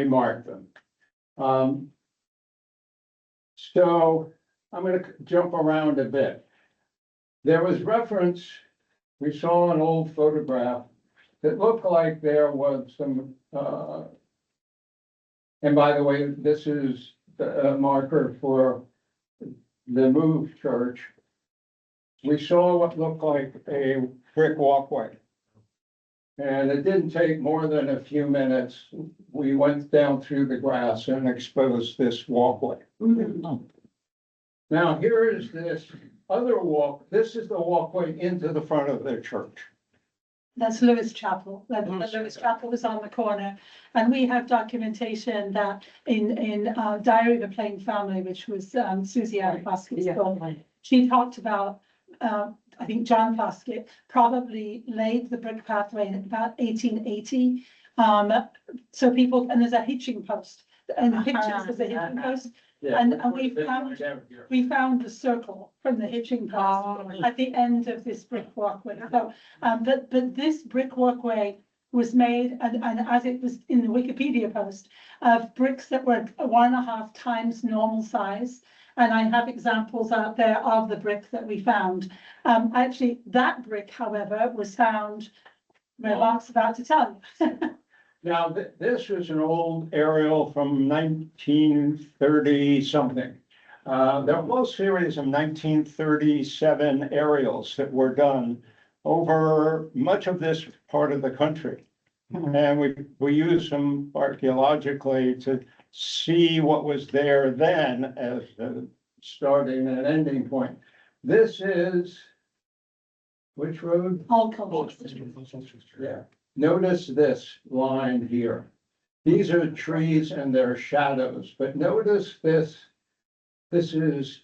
marked them. So I'm gonna jump around a bit. There was reference, we saw an old photograph that looked like there was some, and by the way, this is the marker for the move church. We saw what looked like a brick walkway. And it didn't take more than a few minutes. We went down through the grass and exposed this walkway. Now, here is this other this is the walkway into the front of their church. That's Lewis Chapel. Lewis Chapel was on the corner, and we have documentation that in Diary of a Plain Family, which was Susie Ann Plaskett's book, she talked about, I think John Plaskett probably laid the brick pathway in about 1880. So people, and there's a hitching post, and the pictures there's a hitching post, and we found the circle from the hitching post at the end of this brick walkway. So, but this brick walkway was made, and as it was in the Wikipedia post, of bricks that were 1.5 times normal size. And I have examples out there of the brick that we found. Actually, that brick, however, was found where Mark's about to tell you. Now, this is an old aerial from 1930 something. There was a series of 1937 aerials that were done over much of this part of the country. And we used them archaeologically to see what was there then as a starting and ending point. This is, which road? All colors. Yeah. Notice this line here. These are trees and their shadows, but notice this. This is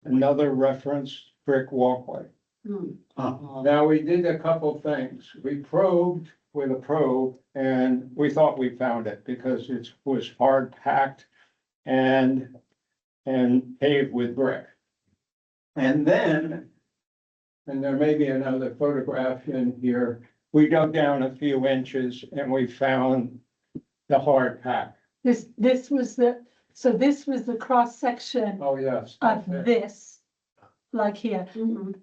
another reference brick walkway. Now, we did a couple things. We probed with a probe and we thought we found it because it was hard packed and paved with brick. And then, and there may be another photograph in here, we dug down a few inches and we found the hard pack. This was the cross section Oh, yes. of this, like here.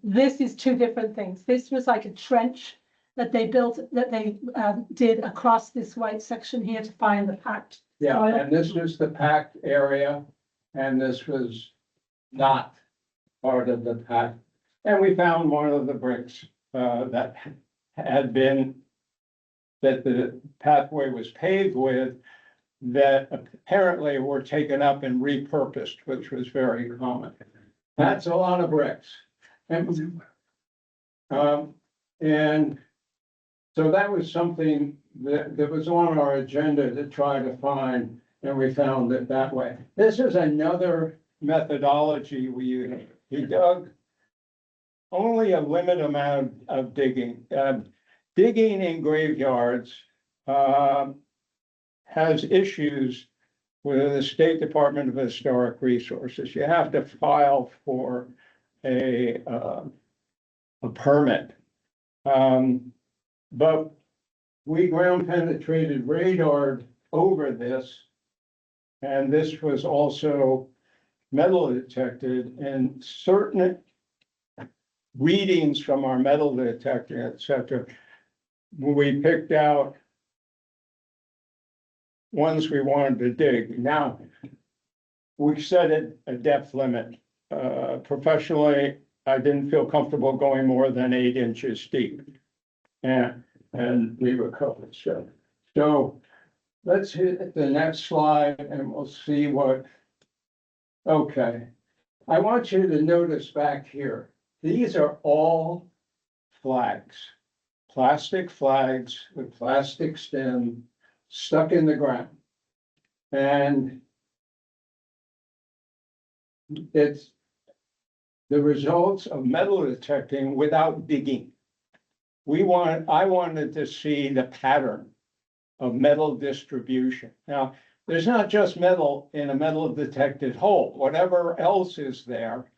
This is two different things. This was like a trench that they built, that they did across this white section here to find the packed. Yeah, and this was the packed area, and this was not part of the pack. And we found one of the bricks that had been, that the pathway was paved with, that apparently were taken up and repurposed, which was very common. That's a lot of bricks. And so that was something that was on our agenda to try to find, and we found it that way. This is another methodology we used. He dug only a limited amount of digging. Digging in graveyards, has issues with the State Department of Historic Resources. You have to file for a permit. But we ground penetrated radar over this. And this was also metal detected, and certain readings from our metal detector, et cetera, we picked out ones we wanted to dig. Now, we set it a depth limit. Professionally, I didn't feel comfortable going more than 8 inches deep. And we were covered, so let's hit the next slide and we'll see what. Okay, I want you to notice back here, these are all flags. Plastic flags with plastic stem stuck in the ground. And it's the results of metal detecting without digging. I wanted to see the pattern of metal distribution. Now, there's not just metal in a metal detected hole, whatever else is there.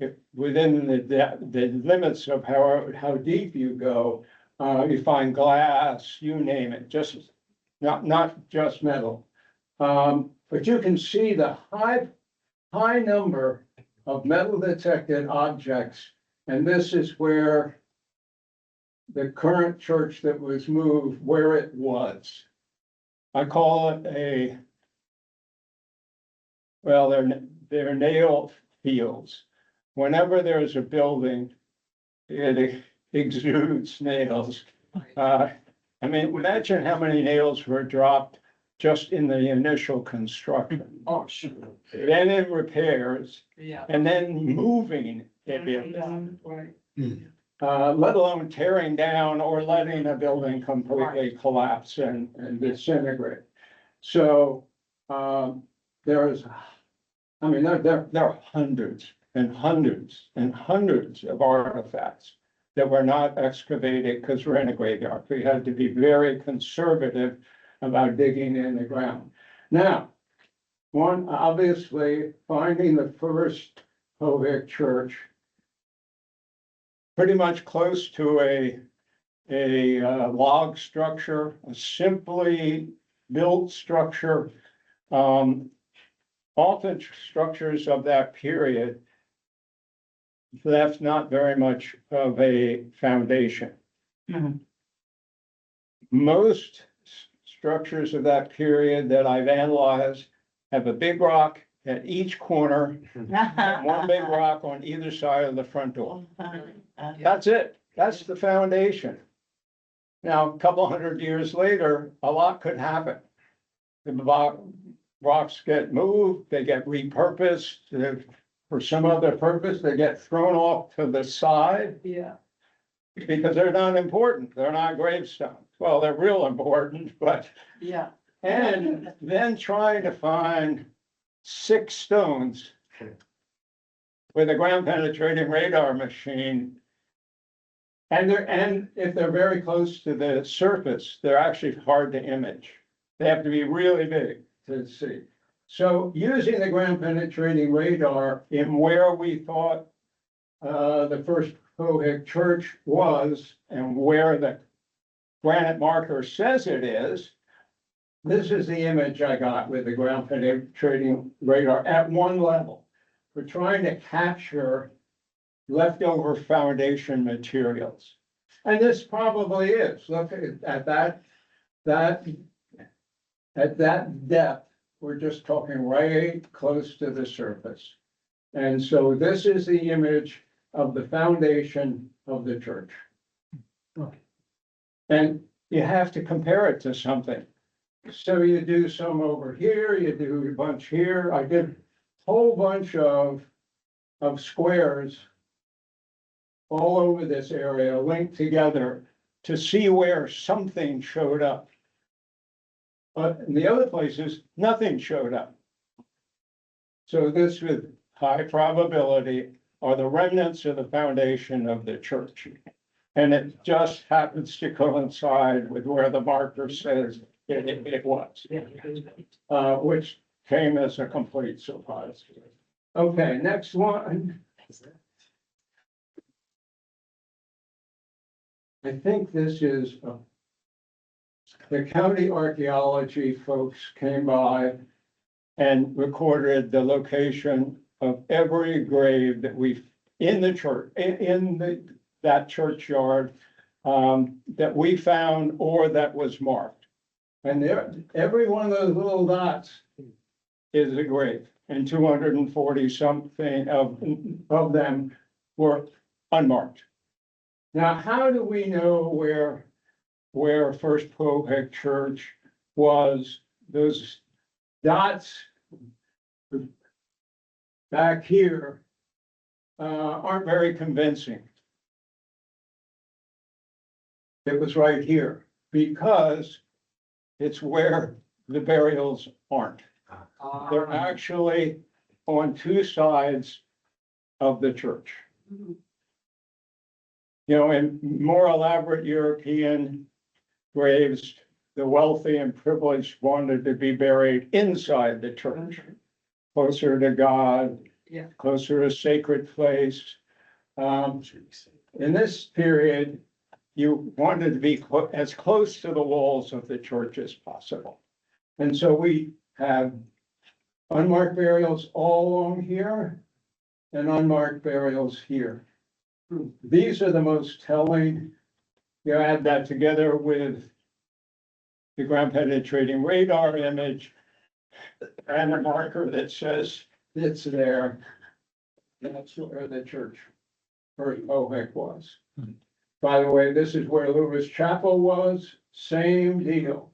If within the limits of how deep you go, you find glass, you name it, just not just metal. But you can see the high number of metal detected objects, and this is where the current church that was moved, where it was. I call it they're nail fields. Whenever there's a building, it exudes nails. I mean, imagine how many nails were dropped just in the initial construction. Oh, sure. Then in repairs, Yeah. and then moving it, Right. let alone tearing down or letting a building completely collapse and disintegrate. So, there are hundreds and hundreds and hundreds of artifacts that were not excavated because we're in a graveyard. We had to be very conservative about digging in the ground. Now, obviously, finding the first Pohick church pretty much close to a log structure, a simply built structure. Often structures of that period left not very much of a foundation. Mhm. Most structures of that period that I've analyzed have a big rock at each corner, and one big rock on either side of the front door. That's it. That's the foundation. Now, a couple hundred years later, a lot could happen. The rocks get moved, they get repurposed for some other purpose, they get thrown off to the side Yeah. because they're not important. They're not gravestones. Well, they're real important, but, Yeah. and then trying to find 6 stones with a ground penetrating radar machine. And if they're very close to the surface, they're actually hard to image. They have to be really big to see. So using the ground penetrating radar in where we thought the first Pohick church was and where the granite marker says it is, this is the image I got with the ground penetrating radar at one level. We're trying to capture leftover foundation materials. And this probably is. Look at that depth, we're just talking right close to the surface. And so this is the image of the foundation of the church. And you have to compare it to something. So you do some over here, you do a bunch here. I did a whole bunch of squares all over this area linked together to see where something showed up. But in the other places, nothing showed up. So this with high probability are the remnants of the foundation of the church. And it just happens to coincide with where the marker says it was, which came as a complete surprise. Okay, next one. I think this is, the county archaeology folks came by and recorded the location of every grave that in the church, that churchyard, that we found or that was marked. And there, every one of those little dots is a grave, and 240 something of them were unmarked. Now, how do we know where First Pohick Church was? Those dots back here aren't very convincing. It was right here because it's where the burials aren't. They're actually on two sides of the church. You know, in more elaborate European graves, the wealthy and privileged wanted to be buried inside the church, closer to God, closer to a sacred place. In this period, you wanted to be as close to the walls of the church as possible. And so we have unmarked burials all along here and unmarked burials here. These are the most telling. You add that together with the ground penetrating radar image and a marker that says it's there. That's where the church First Pohick was. By the way, this is where Lewis Chapel was, same deal.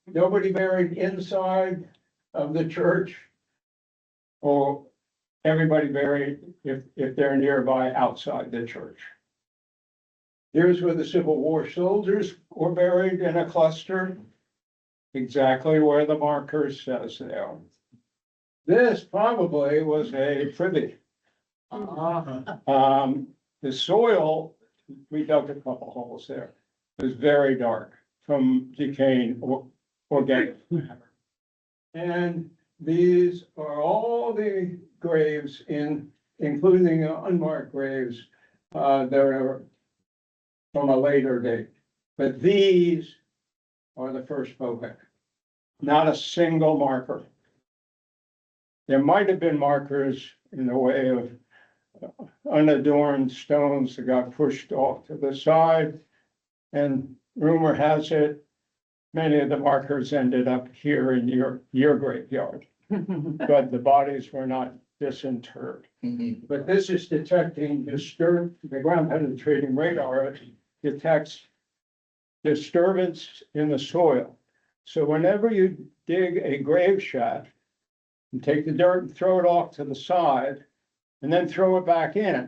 Nobody buried inside of the church, or everybody buried, if they're nearby, outside the church. Here's where the Civil War soldiers were buried in a cluster, exactly where the marker says they are. This probably was a privy. The soil, we dug a couple holes there, was very dark from decaying organic matter. And these are all the graves including unmarked graves, that are from a later date. But these are the First Pohick, not a single marker. There might have been markers in the way of unadorned stones that got pushed off to the side. And rumor has it, many of the markers ended up here in your graveyard, but the bodies were not disinterred. But this is detecting the ground penetrating radar detects disturbance in the soil. So whenever you dig a grave shaft and take the dirt and throw it off to the side and then throw it back in,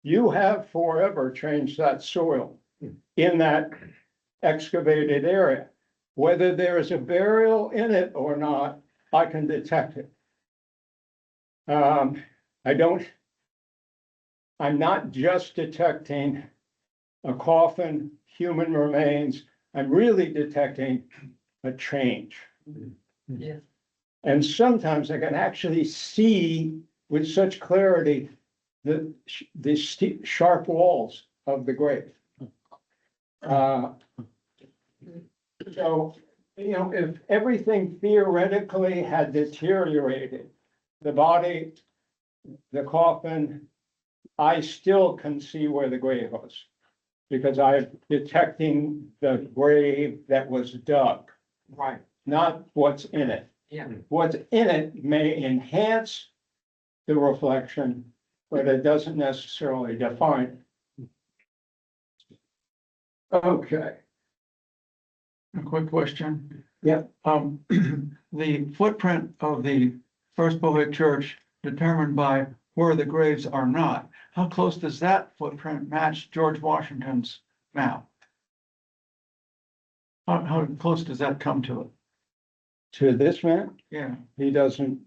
you have forever changed that soil in that excavated area. Whether there is a burial in it or not, I can detect it. I'm not just detecting a coffin, human remains, I'm really detecting a change. Yeah. And sometimes I can actually see with such clarity the sharp walls of the grave. So, you know, if everything theoretically had deteriorated, the body, the coffin, I still can see where the grave was, because I'm detecting the grave that was dug. Right. Not what's in it. Yeah. What's in it may enhance the reflection, but it doesn't necessarily define it. Okay. A quick question. Yeah. The footprint of the First Pohick Church determined by where the graves are not. How close does that footprint match George Washington's map? How close does that come to it? To this man, Yeah, he doesn't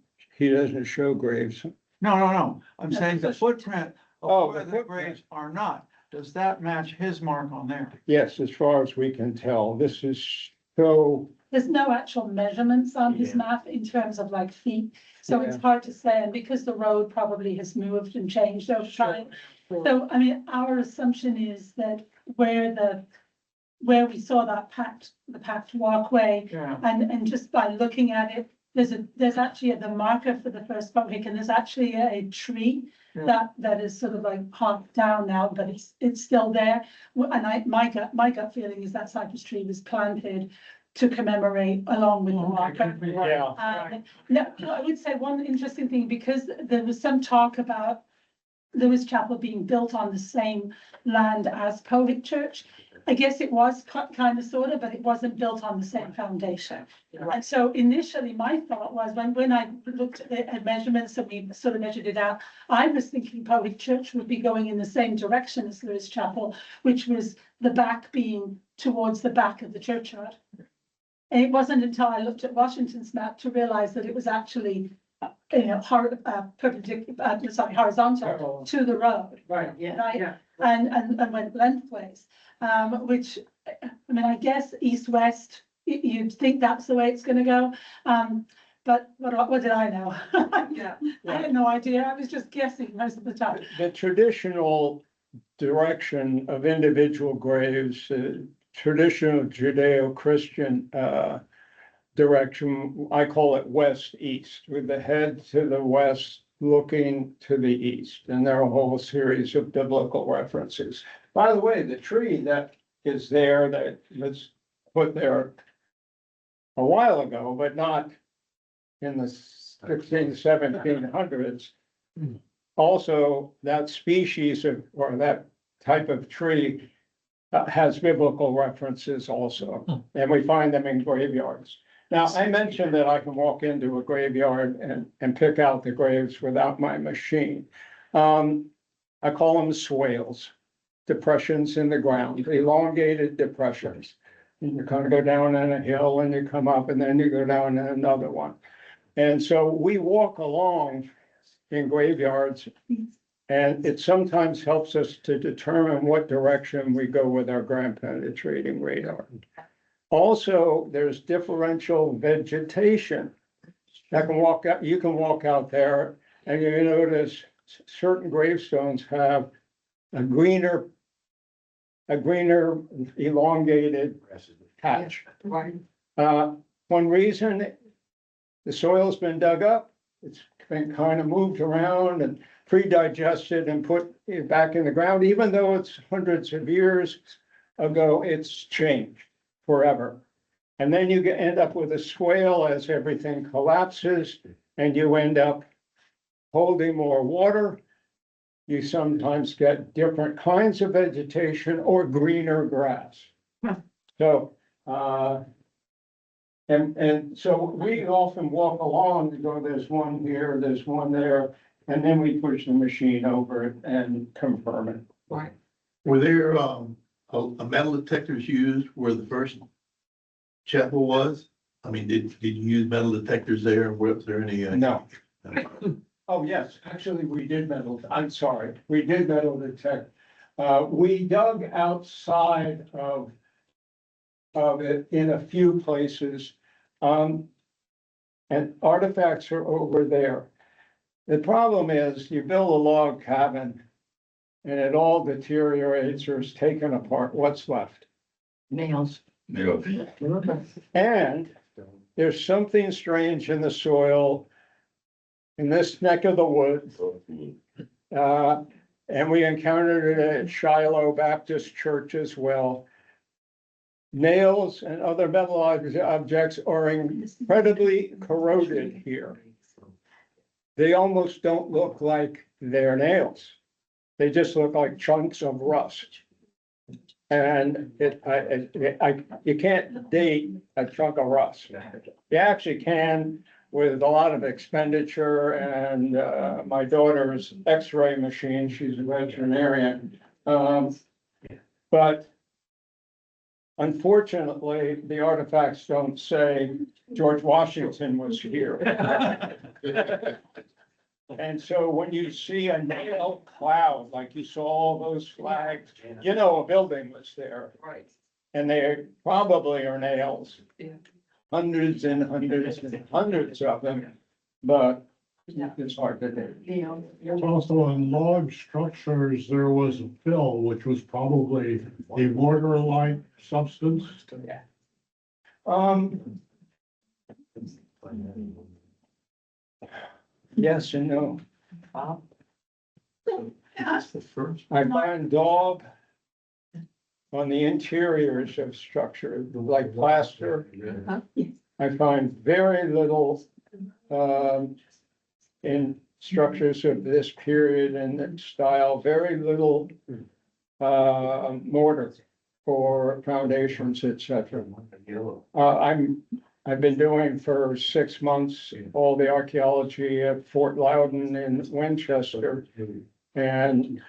show graves No. I'm saying the footprint Oh, of where the the footprint. graves are not. Does that match his mark on there? Yes, as far as we can tell, this is so, There's no actual measurements on his Yeah. map in terms of like feet, so it's Yeah. hard to say, and because the road probably has moved and changed over time. So, I mean, our assumption is that where we saw that the packed walkway, Yeah. and just by looking at it, there's actually the marker for the first Pohick, and there's actually a tree Yeah. that is sort of like half down now, but it's still there. And my gut feeling is that cypress tree was planted to commemorate along with the marker. yeah. No, I would say one interesting thing, because there was some talk about Lewis Chapel being built on the same land as Pohick Church. I guess it was kind of sort of, but it wasn't built on the same foundation. And so initially, my thought was when I looked at the measurements and we sort of measured it out, I was thinking Pohick Church would be going in the same direction as Lewis Chapel, which was the back being towards the back of the churchyard. And it wasn't until I looked at Washington's map to realize that it was actually, horizontal to the road. Right. Right, Yeah. and went lengthways, which, I mean, I guess east-west, you'd think that's the way it's gonna go. But what did I know? Yeah. I had no idea, I was just guessing most of the time. The traditional direction of individual graves, traditional Judeo-Christian, direction, I call it west-east, with the head to the west, looking to the east, and there are a whole series of biblical references. By the way, the tree that is there, that was put there a while ago, but not in the 1700s. Also, that species of, or that type of tree has biblical references also, and we find them in graveyards. Now, I mentioned that I can walk into a graveyard and pick out the graves without my machine. I call them swales, depressions in the ground, elongated depressions. And you kind of go down on a hill and you come up and then you go down on another one. And so we walk along in graveyards, and it sometimes helps us to determine what direction we go with our ground penetrating radar. Also, there's differential vegetation. You can walk out there and you notice certain gravestones have a greener elongated patch. Right. One reason, the soil's been dug up, it's been kind of moved around and pre-digested and put back in the ground, even though it's hundreds of years ago, it's changed forever. And then you end up with a swale as everything collapses, and you end up holding more water. You sometimes get different kinds of vegetation or greener grass. So, and so we often walk along and go, there's one here, there's one there, and then we push the machine over it and confirm it. Right. Were there, a metal detectors used where the first chapel was? I mean, did you use metal detectors there? Was there any? No. Oh, yes, actually, we did I'm sorry, we did metal detect. We dug outside of it in a few places. And artifacts are over there. The problem is you build a log cabin and it all deteriorates or is taken apart. What's left? Nails. And there's something strange in the soil in this neck of the woods. And we encountered it at Shiloh Baptist Church as well. Nails and other metal objects are incredibly corroded here. They almost don't look like they're nails. They just look like chunks of rust. And you can't date a chunk of rust. You actually can with a lot of expenditure and my daughter's X-ray machine, she's a veterinarian. But unfortunately, the artifacts don't say George Washington was here. And so when you see a nail cloud, like you saw all those flags, you know, a building was there. Right. And they probably are nails. Yeah. Hundreds and hundreds and hundreds of them, but it's hard to do. Also, on log structures, there was a fill, which was probably a mortar-like substance. Um. Yes and no. That's the first. I find daub on the interiors of structure, like plaster. I find very little, in structures of this period and style, very little, mortar for foundations, et cetera. I've been doing for 6 months all the archaeology at Fort Loudon in Winchester. And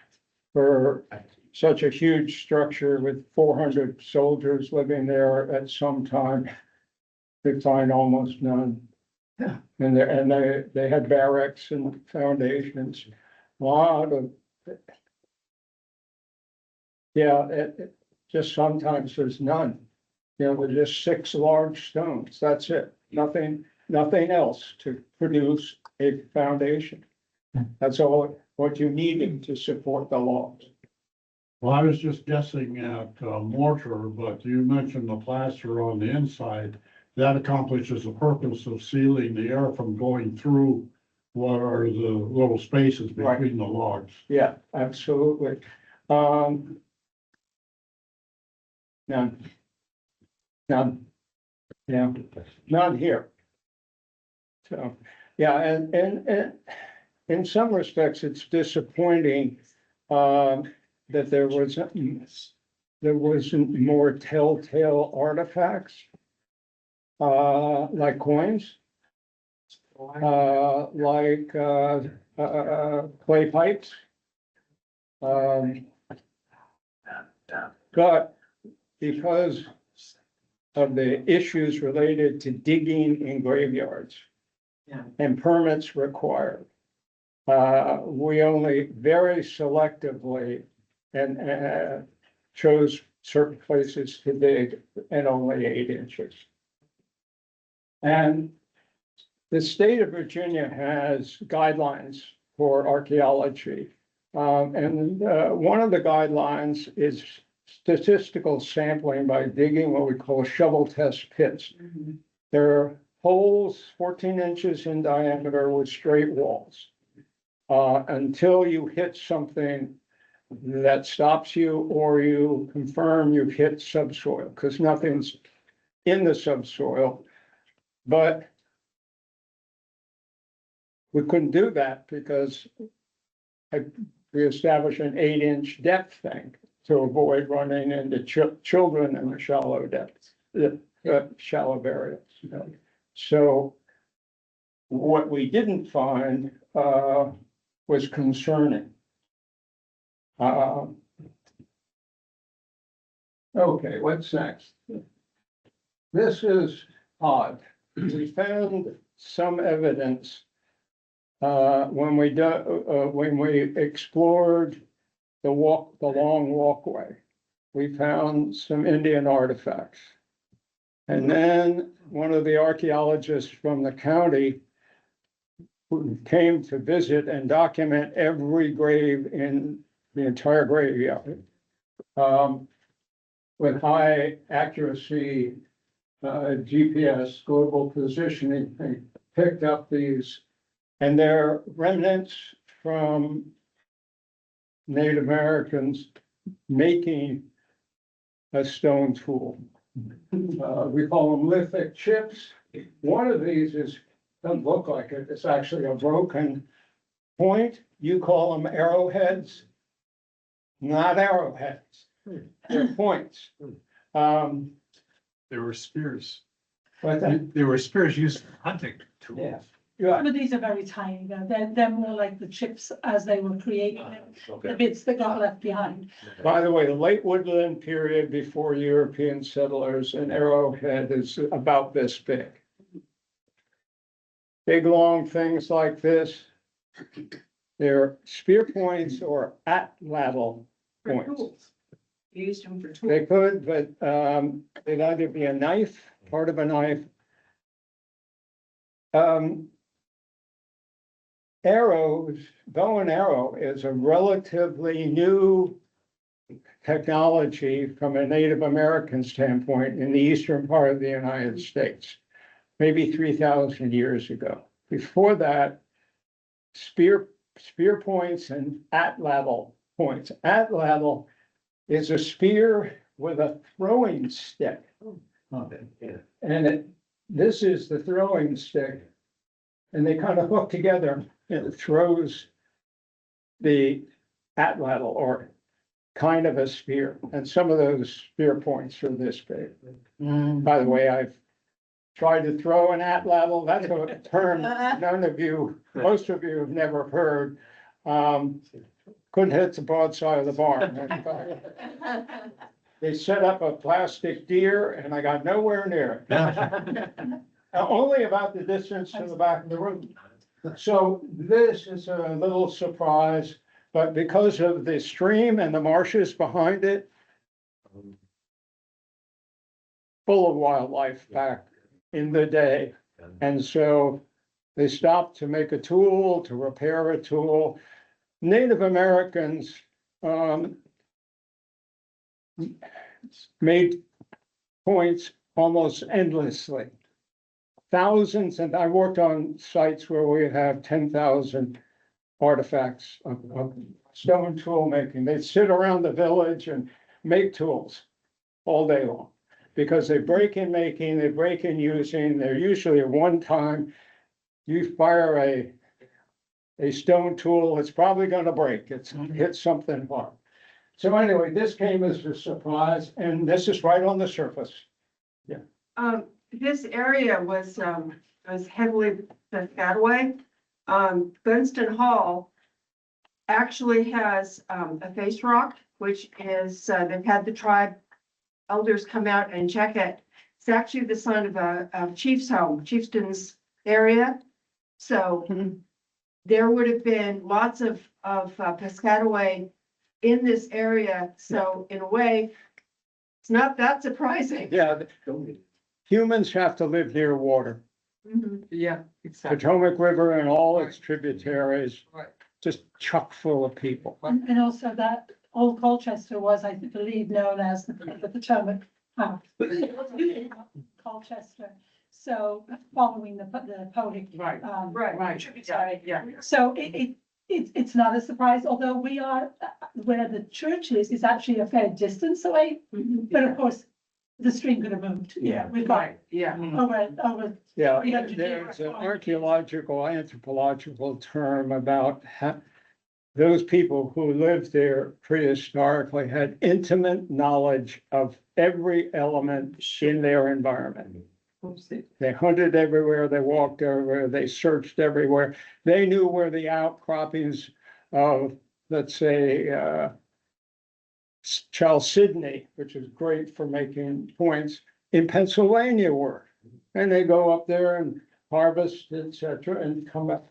for such a huge structure with 400 soldiers living there at some time, we find almost none. Yeah. And they had barracks and foundations, a lot of. Yeah, just sometimes there's none. You know, there's just 6 large stones, that's it, nothing else to produce a foundation. That's all what you needed to support the logs. Well, I was just guessing at mortar, but you mentioned the plaster on the inside. That accomplishes the purpose of sealing the air from going through what are the little spaces Right. between the logs. Yeah, absolutely. None. None. Yeah, none here. So, yeah, and in some respects, it's disappointing, that there wasn't more telltale artifacts. Like coins. Like, clay pipes. But because of the issues related to digging in graveyards. Yeah. And permits required. We only very selectively and chose certain places to dig and only 8 inches. And the state of Virginia has guidelines for archaeology. And one of the guidelines is statistical sampling by digging what we call shovel test pits. There are holes 14 inches in diameter with straight walls. Until you hit something that stops you or you confirm you've hit subsoil, because nothing's in the subsoil. But we couldn't do that because we established an 8-inch depth thing to avoid running into children in the shallow depths, shallow burials. So what we didn't find was concerning. Okay, what's next? This is odd. We found some evidence when we explored the long walkway. We found some Indian artifacts. And then one of the archaeologists from the county who came to visit and document every grave in the entire graveyard with high accuracy GPS global positioning, they picked up these, and they're remnants from Native Americans making a stone tool. We call them lithic chips. One of these doesn't look like it. It's actually a broken point. You call them arrowheads. Not arrowheads. They're points. There were spears. But There were spears used for hunting tools. yeah, But these are very tiny, though. They're more like the chips as they were created, the bits that got left behind. by the way, the late woodland period before European settlers, an arrowhead is about this big. Big, long things like this, They're spear points or atlatl For points. tools. You used them for They tools. could, but they'd either be a knife, part of a knife. Arrows, bow and arrow is a relatively new technology from a Native American standpoint in the eastern part of the United States, maybe 3,000 years ago. Before that, spear points and atlatl points. Atlatl is a spear with a throwing stick. And this is the throwing stick. And they kind of hook together and it throws the atlatl or kind of a spear. And some of those spear points are this big. By the way, I've tried to throw an atlatl. That's a term none of you, most of you have never heard. Couldn't hit the broadside of the barn. They set up a plastic deer and I got nowhere near it. Only about the distance to the back of the room. So this is a little surprise, but because of the stream and the marshes behind it, full of wildlife back in the day. And so they stopped to make a tool, to repair a tool. Native Americans made points almost endlessly. Thousands, and I worked on sites where we have 10,000 artifacts of stone tool making. They'd sit around the village and make tools all day long. Because they break in making, they break in using, they're usually at one time. You fire a stone tool, it's probably gonna break, it's hit something hard. So anyway, this came as a surprise, and this is right on the surface. This area was heavily Piscataway. Gunston Hall actually has a face rock, which is, they've had the tribe elders come out and check it. It's actually the son of a chief's home, chieftain's area. So there would have been lots of Piscataway in this area. So in a way, it's not that surprising. Yeah, humans have to live near water. Mhm. Yeah, exactly. Potomac River and all its tributaries, just chock full of people. And also that old Colchester was, I believe, known as the Potomac House. Colchester, so following the Pohick. Right, Right. Tributary. yeah. So it's not a surprise, although we are, where the church is actually a fair distance away, but of course, the stream could have moved. Yeah. We've got Right, yeah. over, Yeah, 300 there's an years. archaeological, anthropological term about those people who lived there prehistorically had intimate knowledge of every element in their environment. They hunted everywhere, they walked everywhere, they searched everywhere. They knew where the outcroppings of, let's say, Chalcedony, which is great for making points, in Pennsylvania were. And they go up there and harvest, etc., and come back.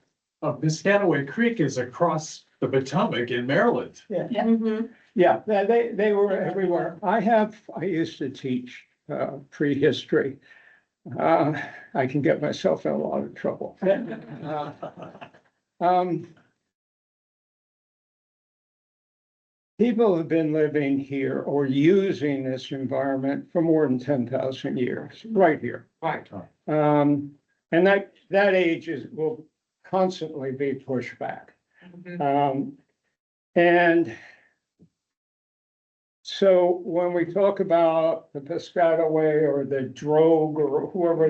Piscataway Creek is across the Potomac in Maryland. Mhm. Yeah, they were everywhere. I used to teach prehistory. I can get myself in a lot of trouble. People have been living here or using this environment for more than 10,000 years, right here. Right. And that age will constantly be pushed back. And so when we talk about the Piscataway or the Drogue or whoever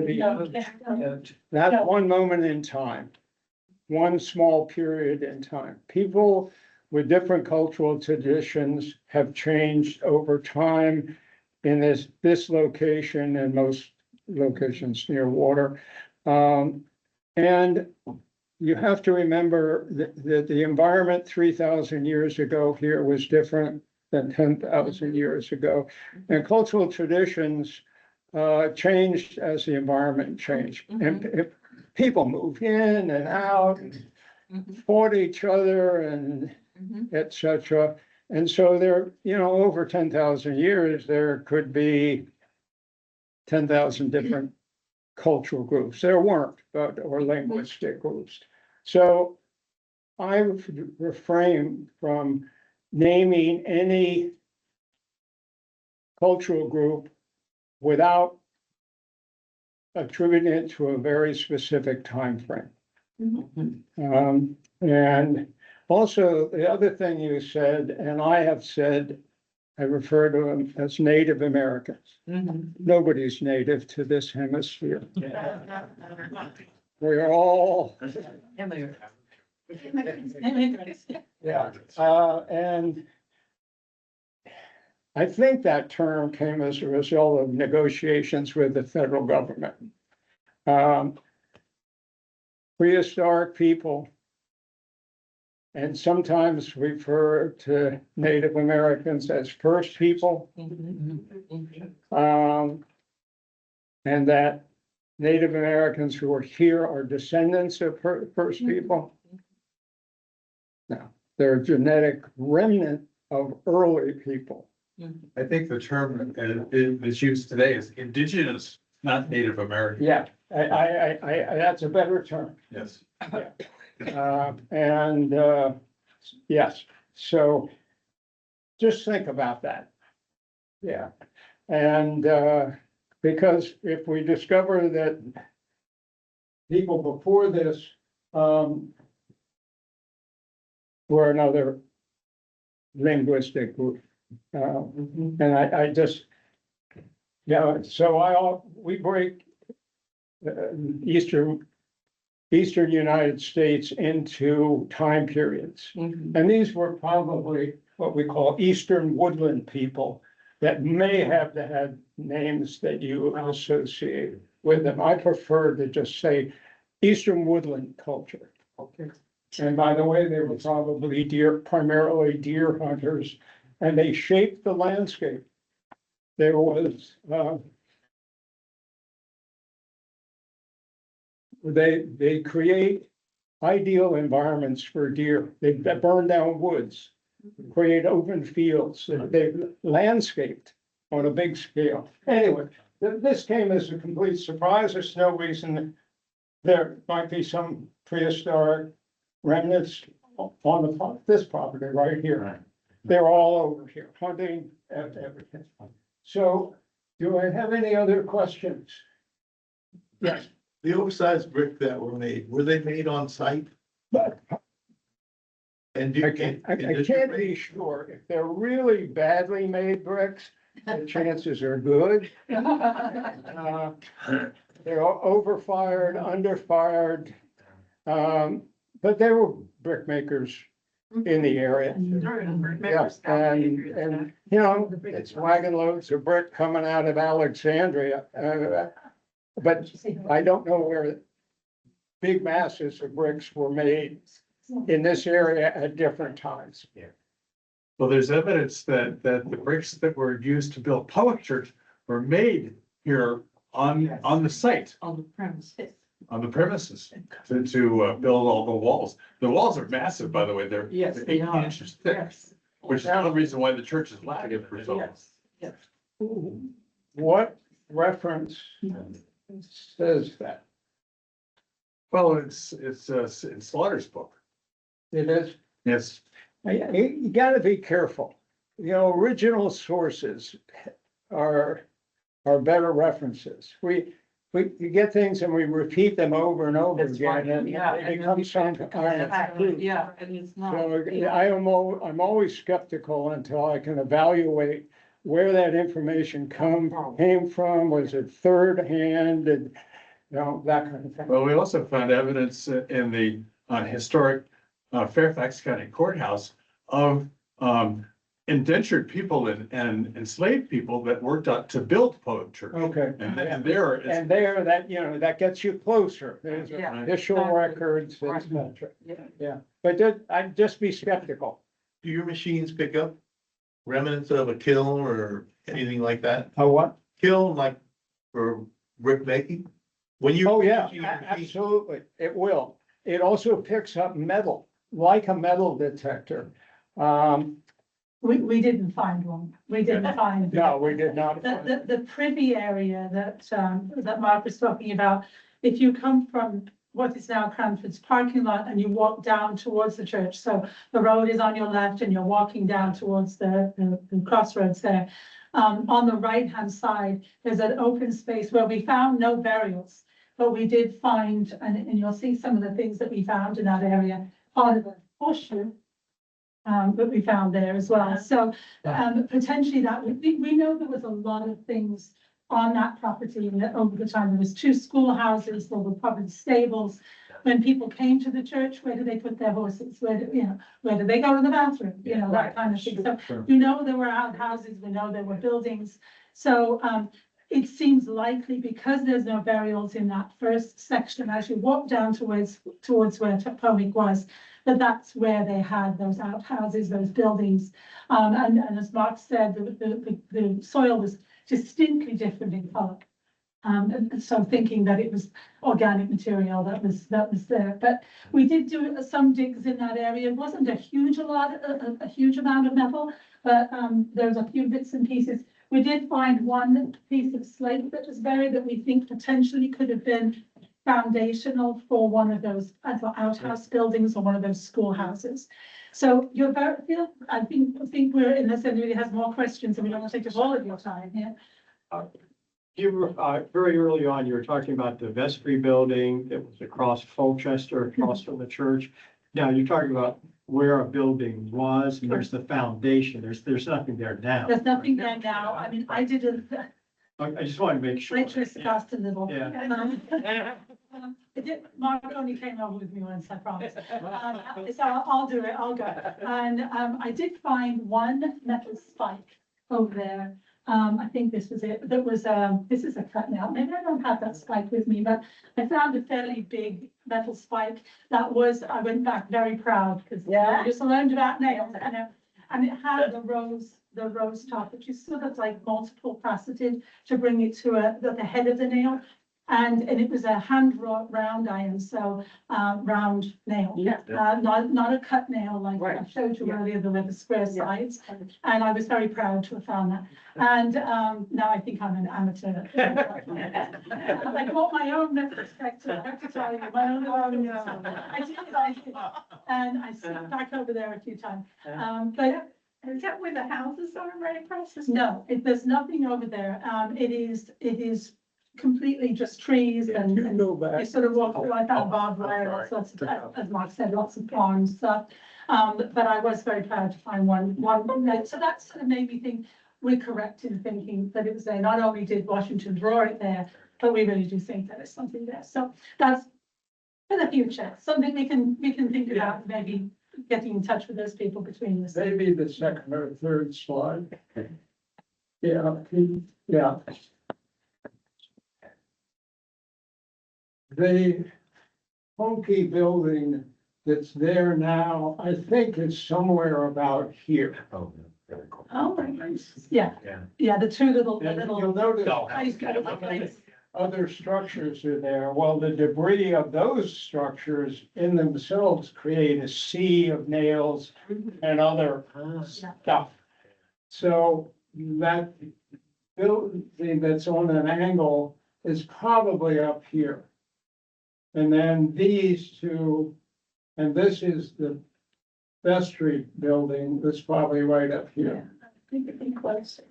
that's one moment in time, one small period in time. People with different cultural traditions have changed over time in this location and most locations near water. And you have to remember that the environment 3,000 years ago here was different than 10,000 years ago. And cultural traditions changed as the environment changed. And people moved in and out. fought each other and et cetera. And so there, over 10,000 years, there could be 10,000 different cultural groups. There weren't, or linguistic groups. So I refrain from naming any cultural group without attributing it to a very specific time frame. And also, the other thing you said, and I have said, I refer to them as Native Americans. Nobody's native to this hemisphere. We're all, yeah, and I think that term came as a result of negotiations with the federal government. Prehistoric people, and sometimes refer to Native Americans as first people. And that Native Americans who are here are descendants of first people. Now, they're a genetic remnant of early people. I think the term that's used today is indigenous, not Native American. Yeah, that's a better term. Yes. Yes, so just think about that. Yeah, and because if we discover that people before this were another linguistic group, and I just, so we break Eastern United States into time periods. And these were probably what we call Eastern woodland people that may have had names that you associate with them. I prefer to just say Eastern woodland culture. And by the way, they were probably primarily deer hunters, and they shaped the landscape. There was they create ideal environments for deer. They burn down woods, create open fields. They landscaped on a big scale. Anyway, this came as a complete surprise. There's no reason there might be some prehistoric remnants on this property right here. They're all over here, hunting and everything. So, do I have any other questions? Yes. The oversized brick that were they made on site? But And I can't be sure. If they're really badly made bricks, the chances are good. They're overfired, underfired. But there were brick makers in the area. Yeah, and it's wagon loads of brick coming out of Alexandria. But I don't know where big masses of bricks were made in this area at different times. Well, there's evidence that the bricks that were used to build Pohick Church were made here on the site, On the premises. on the premises, to build all the walls. The walls are massive, by the way. They're Yes, they're they 18 are. inches thick, which is another reason why the church is lagging for so long. Yes. What reference says that? Well, it's in Slaughter's book. It is, Yes. you gotta be careful. Original sources are better references. We get things and we repeat them over and over again, and they become something. Yeah, and it's not. So I'm always skeptical until I can evaluate where that information came from. Was it third hand, and that kind of thing. Well, we also found evidence in the historic Fairfax County Courthouse of indentured people and enslaved people that worked out to build Pohick Church. Okay. And there that gets you closer. There's Yeah. official records, et cetera. Yeah, but I'd just be skeptical. Do your machines pick up remnants of a kiln or anything like that? Oh, what? Kiln like for brick making? When you. Oh, yeah, absolutely. It will. it also picks up metal, like a metal detector. We didn't find one. We didn't find. No, we did not. The privy area that Mark was talking about, if you come from what is now Cranford's parking lot and you walk down towards the church, so the road is on your left and you're walking down towards the crossroads there. On the right-hand side, there's an open space where we found no burials, but we did find, and you'll see some of the things that we found in that area, part of a horseshoe that we found there as well. So potentially that we know there was a lot of things on that property over the time. There was 2 schoolhouses, there were probably stables. When people came to the church, where do they put their horses? Where do they go to the bathroom? That kind of thing. So we know there were outhouses, we know there were buildings. So it seems likely, because there's no burials in that first section, as you walk down towards where Pohick was, that's where they had those outhouses, those buildings. And as Mark said, the soil was distinctly different in color. And so thinking that it was organic material that was there. But we did do some digs in that area. It wasn't a huge amount of metal, but there was a few bits and pieces. We did find one piece of slate that was buried that we think potentially could have been foundational for one of those outhouse buildings or one of those schoolhouses. So you're very, I think we're, unless anybody has more questions, and we don't want to take up all of your time here. You were, very early on, you were talking about the vestry building that was across Colchester, across from the church. Now you're talking about where a building was, and there's the foundation. There's nothing there now. There's nothing there now. I mean, I did I just want to make sure. Waitress cost a little. Yeah. Mark only came over with me once, I promise. So I'll do it, I'll go. And I did find one metal spike over there. I think this was it. That was, this is a cut now. Maybe I don't have that spike with me, but I found a fairly big metal spike. That was, I went back very proud because I just learned about nails, and it had the rose top, which is sort of like multiple faceted to bring it to the head of the nail. And it was a hand wrought round iron, so round nail, not a cut nail like I showed you earlier, with the square sides. And I was very proud to have found that. And now I think I'm an amateur. I bought my own metal detector. I have to tell you, my own. I did. And I slipped back over there a few times. But Is that where the houses are right across the street? no, there's nothing over there. It is completely just trees and you sort of walk like that barbed wire, all sorts of, as Mark said, lots of farm stuff. But I was very proud to find one. So that sort of made me think we're correct in thinking that it was there. Not only did Washington draw it there, but we really do think that it's something there. So that's for the future, something we can think about, maybe getting in touch with those people between us. Maybe the second or third slide. Yeah. The funky building that's there now, I think it's somewhere about here. Oh, my goodness. Yeah, the two little. And you'll notice other structures are there. Well, the debris of those structures in themselves create a sea of nails and other stuff. So that building that's on an angle is probably up here. And then these two, and this is the vestry building that's probably right up here. I think it'd be closer.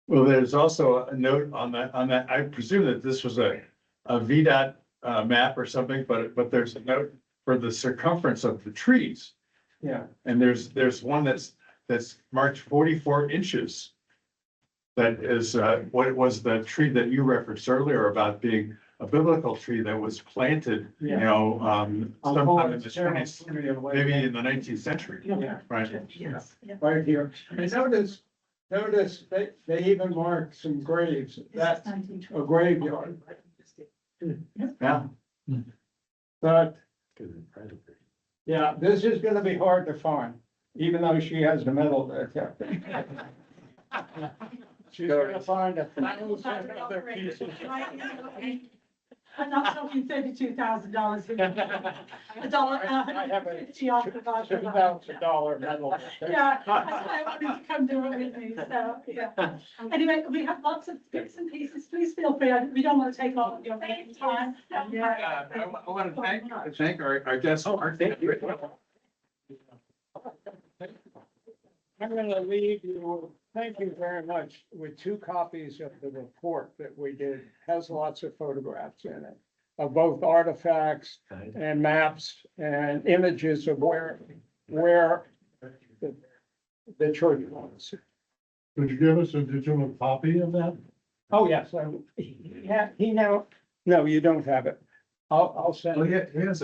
Well, there's also a note on that, I presume that this was a VDOT map or something, but there's a note for the circumference of the trees. Yeah. And there's one that's marked 44 inches. That is what it was, the tree that you referenced earlier about being a biblical tree that was planted, sometime in the 20s, maybe in the 19th century. Yeah. Right. Yes. Right here. And notice they even marked some graves. That's a graveyard. Yeah. But yeah, this is gonna be hard to find, even though she has the metal detector. She's gonna find 1,000 other pieces. I'm not talking $32,000. A dollar, I have a $150 off the bottom. $2,000 medal. Yeah, that's why I wanted to come do it with me, so, yeah. Anyway, we have lots of bits and pieces, please feel free, we don't want to take all of your time. I want to thank our guests. Thank you. I'm gonna leave you, thank you very much, with 2 copies of the report that we did. Has lots of photographs in it of both artifacts and maps and images of where the church was. Could you give us a digital copy of that? Oh, yes, he now, no, you don't have it. I'll send. Well, it. he has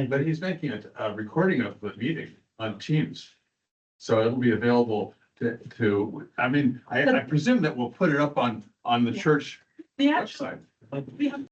but he's making a recording of the meeting on Teams. So it'll be available to, I mean, I presume that we'll put it up on the church The actual, website. we have